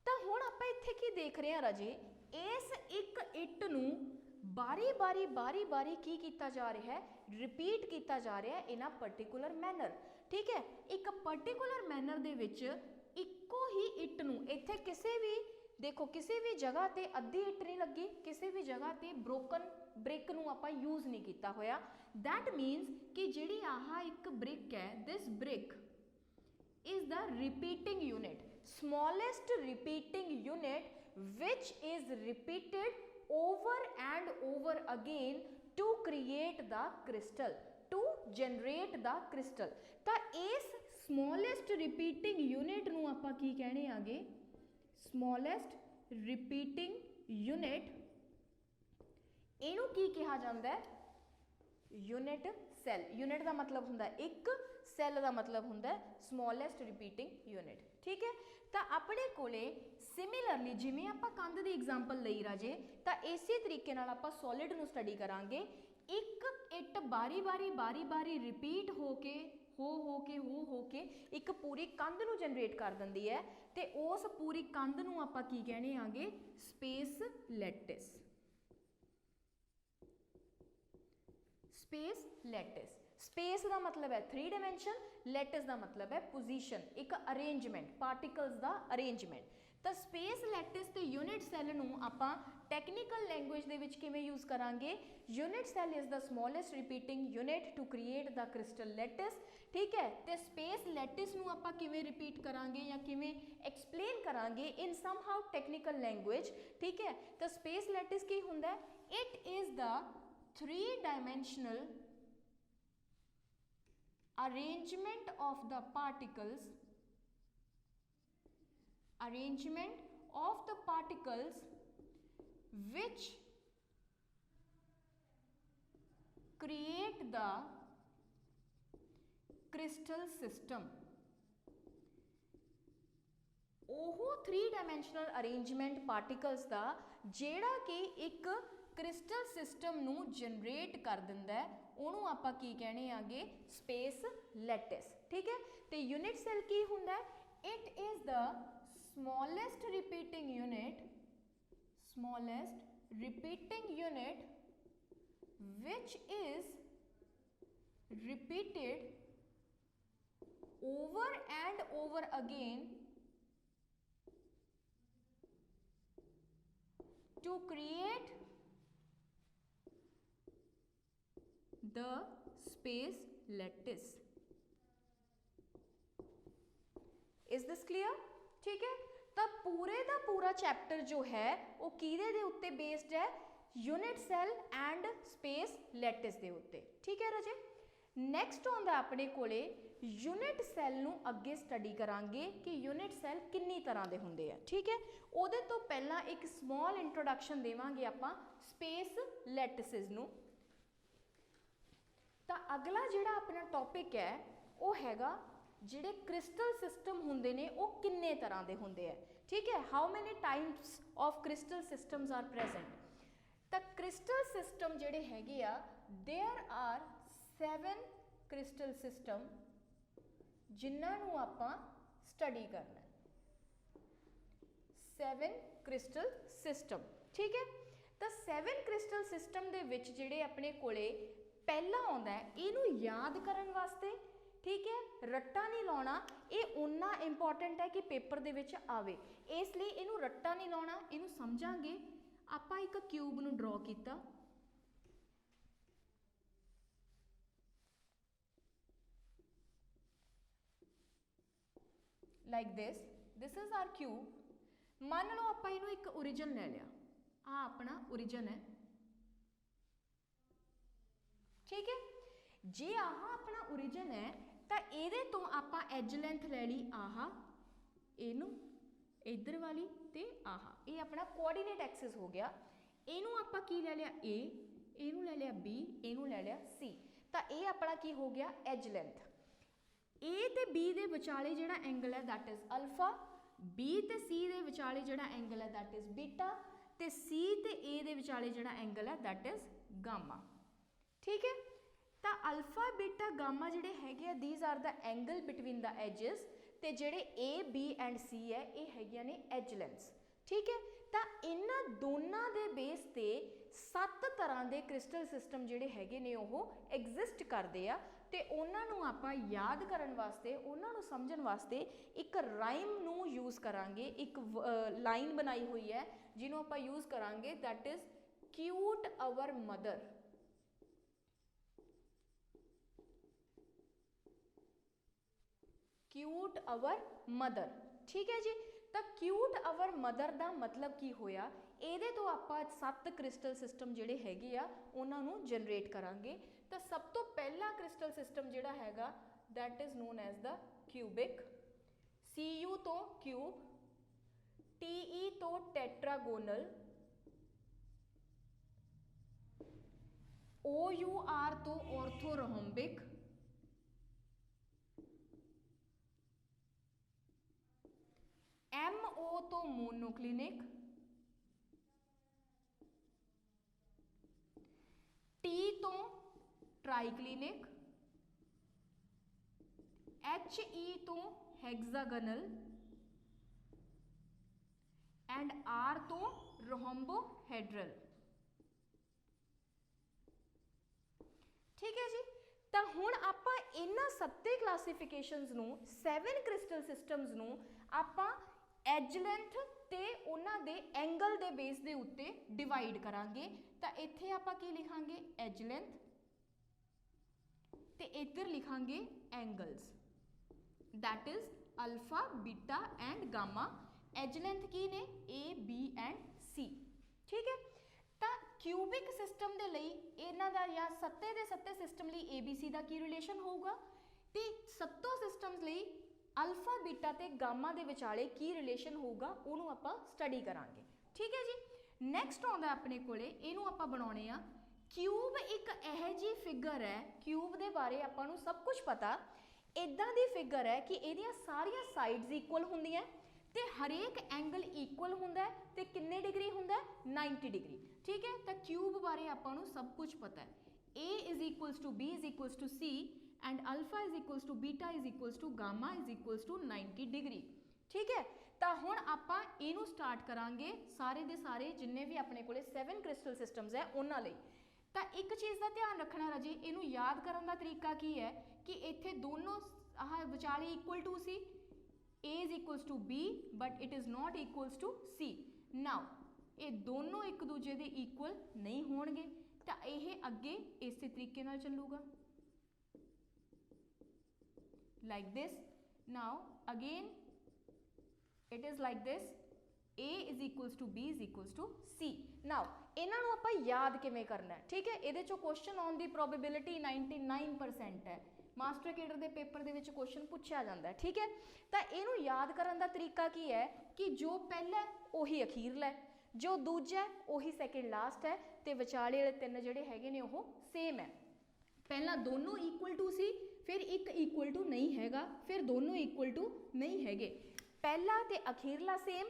ਤਾਂ ਹੁਣ ਆਪਾਂ ਇੱਥੇ ਕੀ ਦੇਖ ਰਹੇ ਹਾਂ ਰਾਜੇ, ਇਸ ਇੱਕ ਇੱਟ ਨੂੰ ਬਾਰੀ ਕੀ ਕੀਤਾ ਜਾ ਰਿਹਾ ਹੈ, ਰਿਪੀਟ ਕੀਤਾ ਜਾ ਰਿਹਾ ਹੈ ਇਨ ਅ ਪਰਟੀਕੂਲਰ ਮੈਨਰ। ਠੀਕ ਹੈ, ਇੱਕ ਪਰਟੀਕੂਲਰ ਮੈਨਰ ਦੇ ਵਿੱਚ ਇੱਕੋ ਹੀ ਇੱਟ ਨੂੰ, ਇੱਥੇ ਕਿਸੇ ਵੀ ਦੇਖੋ ਕਿਸੇ ਵੀ ਜਗ੍ਹਾ ਤੇ ਅੱਧੀ ਇੱਟ ਨਹੀਂ ਲੱਗੀ, ਕਿਸੇ ਵੀ ਜਗ੍ਹਾ ਤੇ ਬ੍ਰੋਕਨ ਬ੍ਰਿਕ ਨੂੰ ਆਪਾਂ ਯੂਜ਼ ਨਹੀਂ ਕੀਤਾ ਹੋਇਆ। ਦੈਟ ਮੀਨਸ ਕਿ ਜਿਹੜੀ ਆਹ ਇੱਕ ਬ੍ਰਿਕ ਹੈ, ਦਿਸ brick is the repeating unit, smallest repeating unit which is repeated over and over again to create the crystal, to generate the crystal। ਤਾਂ ਇਸ smallest repeating unit ਨੂੰ ਆਪਾਂ ਕੀ ਕਹਿਣੇ ਆਗੇ, smallest repeating unit, ਇਹਨੂੰ ਕੀ ਕਿਹਾ ਜਾਂਦਾ ਹੈ, ਯੂਨਿਟ ਸੈੱਲ। ਯੂਨਿਟ ਦਾ ਮਤਲਬ ਹੁੰਦਾ ਇੱਕ, ਸੈੱਲ ਦਾ ਮਤਲਬ ਹੁੰਦਾ ਸਮੋਲੈਸਟ ਰਿਪੀਟਿੰਗ ਯੂਨਿਟ। ਠੀਕ ਹੈ, ਤਾਂ ਆਪਣੇ ਕੋਲੇ ਸਿਮਿਲਰਲੀ ਜਿਵੇਂ ਆਪਾਂ ਕੰਧ ਦੀ ਐਗਜ਼ਾਮਪਲ ਲਈ ਰਾਜੇ, ਤਾਂ ਇਸੇ ਤਰੀਕੇ ਨਾਲ ਆਪਾਂ ਸੋਲਿਡ ਨੂੰ ਸਟੱਡੀ ਕਰਾਂਗੇ। ਇੱਕ ਇੱਟ ਬਾਰੀ ਰਿਪੀਟ ਹੋ ਕੇ ਇੱਕ ਪੂਰੀ ਕੰਧ ਨੂੰ ਜਨਰੇਟ ਕਰ ਦਿੰਦੀ ਹੈ, ਤੇ ਉਸ ਪੂਰੀ ਕੰਧ ਨੂੰ ਆਪਾਂ ਕੀ ਕਹਿਣੇ ਆਗੇ, space lattice. Space lattice, space ਦਾ ਮਤਲਬ ਹੈ 3 ਡਾਇਮੈਂਸ਼ਨ, ਲੈਟਿਸ ਦਾ ਮਤਲਬ ਹੈ ਪੋਜੀਸ਼ਨ, ਇੱਕ ਅਰੇਂਜਮੈਂਟ, ਪਾਰਟੀਕਲਸ ਦਾ ਅਰੇਂਜਮੈਂਟ। ਤਾਂ ਸਪੇਸ ਲੈਟਿਸ ਤੇ ਯੂਨਿਟ ਸੈੱਲ ਨੂੰ ਆਪਾਂ ਟੈਕਨੀਕਲ ਲੈਂਗੁਏਜ ਦੇ ਵਿੱਚ ਕਿਵੇਂ ਯੂਜ਼ ਕਰਾਂਗੇ, unit cell is the smallest repeating unit to create the crystal lattice. ਠੀਕ ਹੈ, ਤੇ ਸਪੇਸ ਲੈਟਿਸ ਨੂੰ ਆਪਾਂ ਕਿਵੇਂ ਰਿਪੀਟ ਕਰਾਂਗੇ ਜਾਂ ਕਿਵੇਂ ਐਕਸਪਲੇਨ ਕਰਾਂਗੇ ਇਨ ਸਮਹਾਉ ਟੈਕਨੀਕਲ ਲੈਂਗੁਏਜ। ਠੀਕ ਹੈ, ਤਾਂ ਸਪੇਸ ਲੈਟਿਸ ਕੀ ਹੁੰਦਾ ਹੈ, it is the 3-dimensional arrangement of the particles which create the crystal system। ਉਹ 3-dimensional arrangement particles ਦਾ ਜਿਹੜਾ ਕਿ ਇੱਕ क्रिस्टल सिस्टम ਨੂੰ जनरेट कर ਦਿੰਦਾ है ਉਹਨੂੰ ਆਪਾਂ ਕੀ कहने आगे स्पेस लैटिस। ठीक है, तो यूनिट सैल की ਹੁੰਦਾ है? It is the smallest repeating unit which is repeated over and over again to create the space lattice। Is this clear? ठीक है, तो पूरे का पूरा चैप्टर जो है वो किहदे दे उत्ते बेस्ड है? Unit cell and space lattice दे उत्ते। ठीक है राजे, नैक्सट आउंदा अपने कोले यूनिट सैल नूं अगे स्टडी करांगे कि यूनिट सैल किन्नी तरह के हुंदे आ। ठीक है, उहदे तो पहला एक स्मॉल इंट्रोडक्शन देवांगे आपां स्पेस लैटिसेस नूं। तो अगला जिहड़ा अपना टॉपिक है वो हैगा जिहड़े क्रिस्टल सिस्टम हुंदे ने वो किन्ने तरह के हुंदे आ। ठीक है, how many types of crystal systems are present. तो क्रिस्टल सिस्टम जिहड़े हैगे आ देयर आर 7 क्रिस्टल सिस्टम जिन्हां नूं आपां स्टडी करना है। 7 क्रिस्टल सिस्टम। ठीक है, तो 7 क्रिस्टल सिस्टम दे विच जिहड़े अपने कोले पहला आउंदा है इहनूं याद करन वास्ते। ठीक है, रट्टा नहीं लाउणा, ये उन्ना इंपॉर्टेंट है कि पेपर दे विच आवे, इसलिए इहनूं रट्टा नहीं लाउणा, इहनूं समझांगे। आपां एक क्यूब नूं ड्रॉ कीता, like this is our cube. मान लो आपां इहनूं एक ओरिजिन ले लिया, आ अपना ओरिजिन है। ठीक है, जे आह अपना ओरिजिन है तो ये तो आपां एज लेंथ ले ली आह, इनू इधर वाली ते आह, ये अपना कोआर्डीनेट एक्सिस हो गया। इनू आपां की ले लिया ए, इनू ले लिया बी, इनू ले लिया सी, तो ये अपना की हो गया एज लेंथ। ए ते बी दे विचाले जिहड़ा एंगल है दैट इज अल्फा, बी ते सी दे विचाले जिहड़ा एंगल है दैट इज बीटा, ते सी ते ए दे विचाले जिहड़ा एंगल है दैट इज गामा। ठीक है, तो अल्फा बीटा गामा जिहड़े हैगे these are the angle between the axes, ते जिहड़े ए बी एंड सी है ये हैगियां ने एज लेंथ्स। ठीक है, तो इन्हां दोनों दे बेस ते 7 तरह के क्रिस्टल सिस्टम जिहड़े हैगे ने वो एग्जिस्ट करते आ। ते उन्हां नूं आपां याद करन वास्ते, उन्हां नूं समझण वास्ते एक राइम नूं यूज़ करांगे। एक लाइन बनाई हुई है जिन्हों आपां यूज़ करांगे that is cute our mother. Cute our mother. ठीक है जी, तो क्यूट अवर मदर का मतलब की होया, ये तो आप 7 क्रिस्टल सिस्टम जिहड़े हैगे आ उन्हां नूं जनरेट करांगे। तो सब तो पहला क्रिस्टल सिस्टम जिहड़ा हैगा that is known as the cubic. CU तो क्यूब, TE तो टेट्रागोनल, OUR तो ऑर्थोरोम्बिक, MO तो मोनोक्लिनिक, T तो ट्राइक्लिनिक, HE तो हेक्सागोनल एंड R तो रोम्बोहेड्रल। ठीक है जी, तो हुण आपां इन्हां 7 क्लासीफिकेशनस नूं 7 क्रिस्टल सिस्टम्स नूं आपां एज लेंथ ते उन्हां दे एंगल दे बेस दे उत्ते डिवाइड करांगे। तो इत्थे आपां की लिखांगे एज लेंथ, ते इधर लिखांगे angles that is alpha beta and gamma. Edge length की ने A B एंड C। ठीक है, तो क्यूबिक सिस्टम ਦੇ ਲਈ ਇਹਨਾਂ ਦਾ ਜਾਂ ਸੱਤੇ ਦੇ ਸੱਤੇ ਸਿਸਟਮ ਲਈ ABC ਦਾ ਕੀ ਰਿਲੇਸ਼ਨ ਹੋਊਗਾ ਤੇ ਸੱਤੋਂ ਸਿਸਟਮਸ ਲਈ ਅਲਫਾ ਬੀਟਾ ਤੇ ਗਾਮਾ ਦੇ ਵਿਚਾਲੇ ਕੀ ਰਿਲੇਸ਼ਨ ਹੋਊਗਾ ਉਹਨੂੰ ਆਪਾਂ ਸਟੱਡੀ ਕਰਾਂਗੇ। ਠੀਕ ਹੈ ਜੀ। ਨੈਕਸਟ ਆਉਂਦਾ ਆਪਣੇ ਕੋਲੇ, ਇਹਨੂੰ ਆਪਾਂ ਬਣਾਉਣੇ ਆ क्यूब। एक यह जी फिगर है, क्यूब के बारे आपां नूं सब कुछ पता, इदां दी फिगर है कि इहदियां सारियां साइड्स इक्वल हुंदियां ते हरेक एंगल इक्वल हुंदा है ते किन्ने डिग्री हुंदा है 90 डिग्री। ठीक है, तो क्यूब बारे आपां नूं सब कुछ पता है। A is equals to B is equals to C and alpha is equals to beta is equals to gamma is equals to 90 degree. ठीक है, तो हुण आपां इहनूं स्टार्ट करांगे सारे दे सारे जिन्ने भी अपने कोले 7 क्रिस्टल सिस्टम्स है उन्हां लई। तो एक चीज़ का ध्यान रखना राजे, इनू याद करने का तरीका की है कि इत्थे दोनों आह विचाले equal to C, A is equals to B but it is not equals to C। Now ये दोनों एक दूजे के इक्वल नहीं होणगे तो यह अगे इस तरीके नाल चलूगा like this. Now again it is like this, A is equals to B is equals to C। Now इन्हां नूं आपां याद किवें करना है। ठीक है, इहदे चों क्वेश्चन आउण दी प्रोबेबिलिटी 99% है। Master cadre they paper they which question पूछा जाता है। ठीक है, तो इहनूं याद करन दा तरीका की है कि जो पहला है उही अखीरला है, जो दूजा है उही सैकेंड लास्ट है ते विचाले वाले तीन जिहड़े हैगे ने ओह सेम है। पहला दोनों इक्वल टू सी, फिर एक इक्वल टू नहीं हैगा, फिर दोनों इक्वल टू नहीं हैगे। पहला ते अखीरला सेम,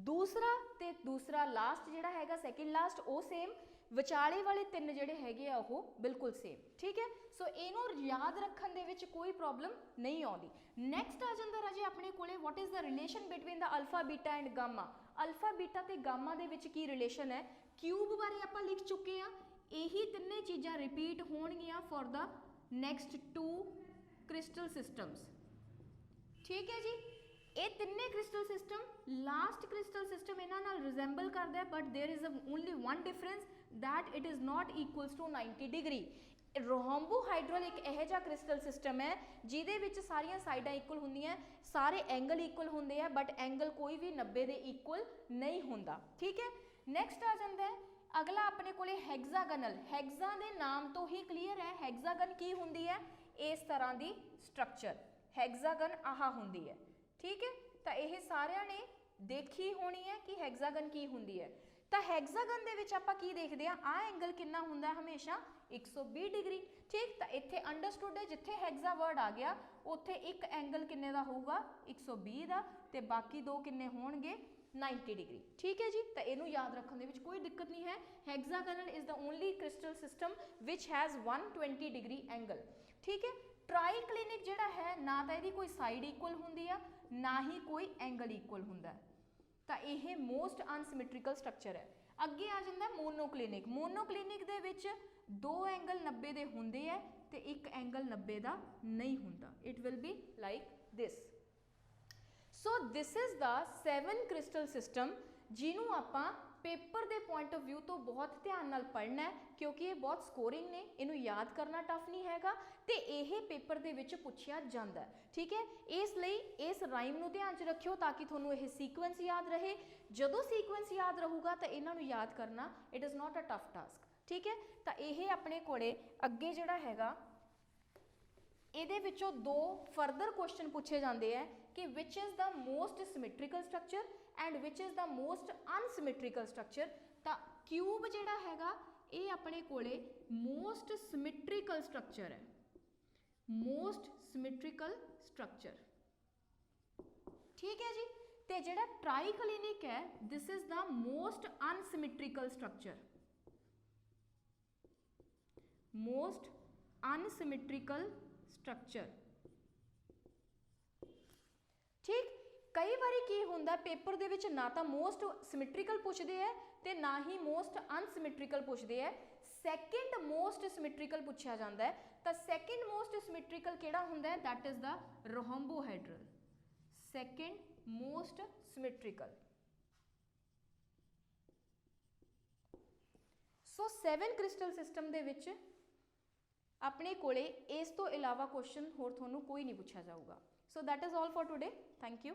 दूसरा ते दूसरा लास्ट जिहड़ा हैगा सैकेंड लास्ट वो सेम, विचाले वाले तीन जिहड़े हैगे आ वो बिल्कुल सेम। ठीक है, सो इहनूं याद रखण दे विच कोई प्रॉब्लम नहीं आउंदी। नैक्सट आ जांदा राजे अपने कोले what is the relation between the alpha beta and gamma. Alpha beta ते गामा दे विच की रिलेशन है। क्यूब बारे आपां लिख चुके हैं, यही तिन्ने चीज़ां रिपीट होणगियां for the next 2 crystal systems. ठीक है जी, ये तिन्ने crystal system last crystal system इन्हां नाल रिजेंबल करदा है but there is only one difference that it is not equals to 90 degree. Rhombohedral एक यह जिहा क्रिस्टल सिस्टम है जिहदे विच सारियां साइडां इक्वल हुंदियां, सारे एंगल इक्वल हुंदे आ बट एंगल कोई भी 90 दे इक्वल नहीं हुंदा। ठीक है, नैक्सट आ जांदा है अगला अपने कोले हैग्जागनल। हैग्जा दे नाम तो ही क्लीयर है, हैग्जागन की हुंदी है इस तरह की स्ट्रक्चर, हैग्जागन आह हुंदी है। ठीक है, तो यह सारिਆਂ ने देखी होनी है कि हैग्जागन की हुंदी है। तो हैग्जागन दे विच आपां की देखते हैं, आ एंगल कितना हुंदा है हमेशा 120 डिग्री। ठीक, तो इत्थे अंडरस्टूड है जिथे हैग्जा वर्ड आ गया उत्थे एक एंगल किन्ने दा होऊगा 120 दा ते बाकी दो किन्ने होणगे 90 डिग्री। ठीक है जी, तो इनू याद रखने दे विच कोई दिक्कत नहीं है। Hexagonal is the only crystal system which has 120 degree angle. ठीक है, ट्राईक्लिनिक जिहड़ा है ना तो इहदी कोई साइड इक्वल हुंदी आ ना ही कोई एंगल इक्वल हुंदा है, तो यह मोस्ट अनसिमेट्रिकल स्ट्रक्चर है। अगे आ जाता है मोनोक्लिनिक। मोनोक्लिनिक दे विच दो एंगल 90 दे हुंदे है ते एक एंगल 90 दा नहीं हुंदा। It will be like this. So this is the 7 crystal system जिन्हों आपां पेपर के पॉइंट ऑफ व्यू तो बहुत ध्यान नाल पढ़ना है क्योंकि ये बहुत स्कोरिंग ने, इनू याद करना टफ नहीं हैगा ते यह पेपर दे विच पुछया जांदा है। ठीक है, इसलिए इस राइम नू ध्यान च रखियो ताकि तुहानू यह सीक्वेंस याद रहे। जदों सीक्वेंस याद रहूगा तो इन्हां नू याद करना it is not a tough task. ठीक है, तो यह अपने कोले अगे जिहड़ा हैगा इहदे विचों दो फरदर क्वेश्चन पूछे जाते हैं कि विच is the most symmetrical structure and which is the most unsymmetrical structure. तो क्यूब जिहड़ा हैगा ये अपने कोले मोस्ट सिमेट्रिकल स्ट्रक्चर है, मोस्ट सिमेट्रिकल स्ट्रक्चर। ठीक है जी, ते जिहड़ा ट्राईक्लिनिक है this is the most unsymmetrical structure, most unsymmetrical structure. ठीक, कई बार की होंदा पेपर दे विच ना तो मोस्ट सिमेट्रिकल पूछते हैं ते ना ही मोस्ट अनसिमेट्रिकल पूछते हैं, सैकेंड मोस्ट सिमेट्रिकल पूछा जाता है। तो सैकेंड मोस्ट सिमेट्रिकल केड़ा हुंदा है that is the rhombohedral, second most symmetrical. So 7 crystal system दे विच अपने कोले इस तो इलावा क्वेश्चन होर थोनू कोई नहीं पूछा जाऊगा। So that is all for today, thank you.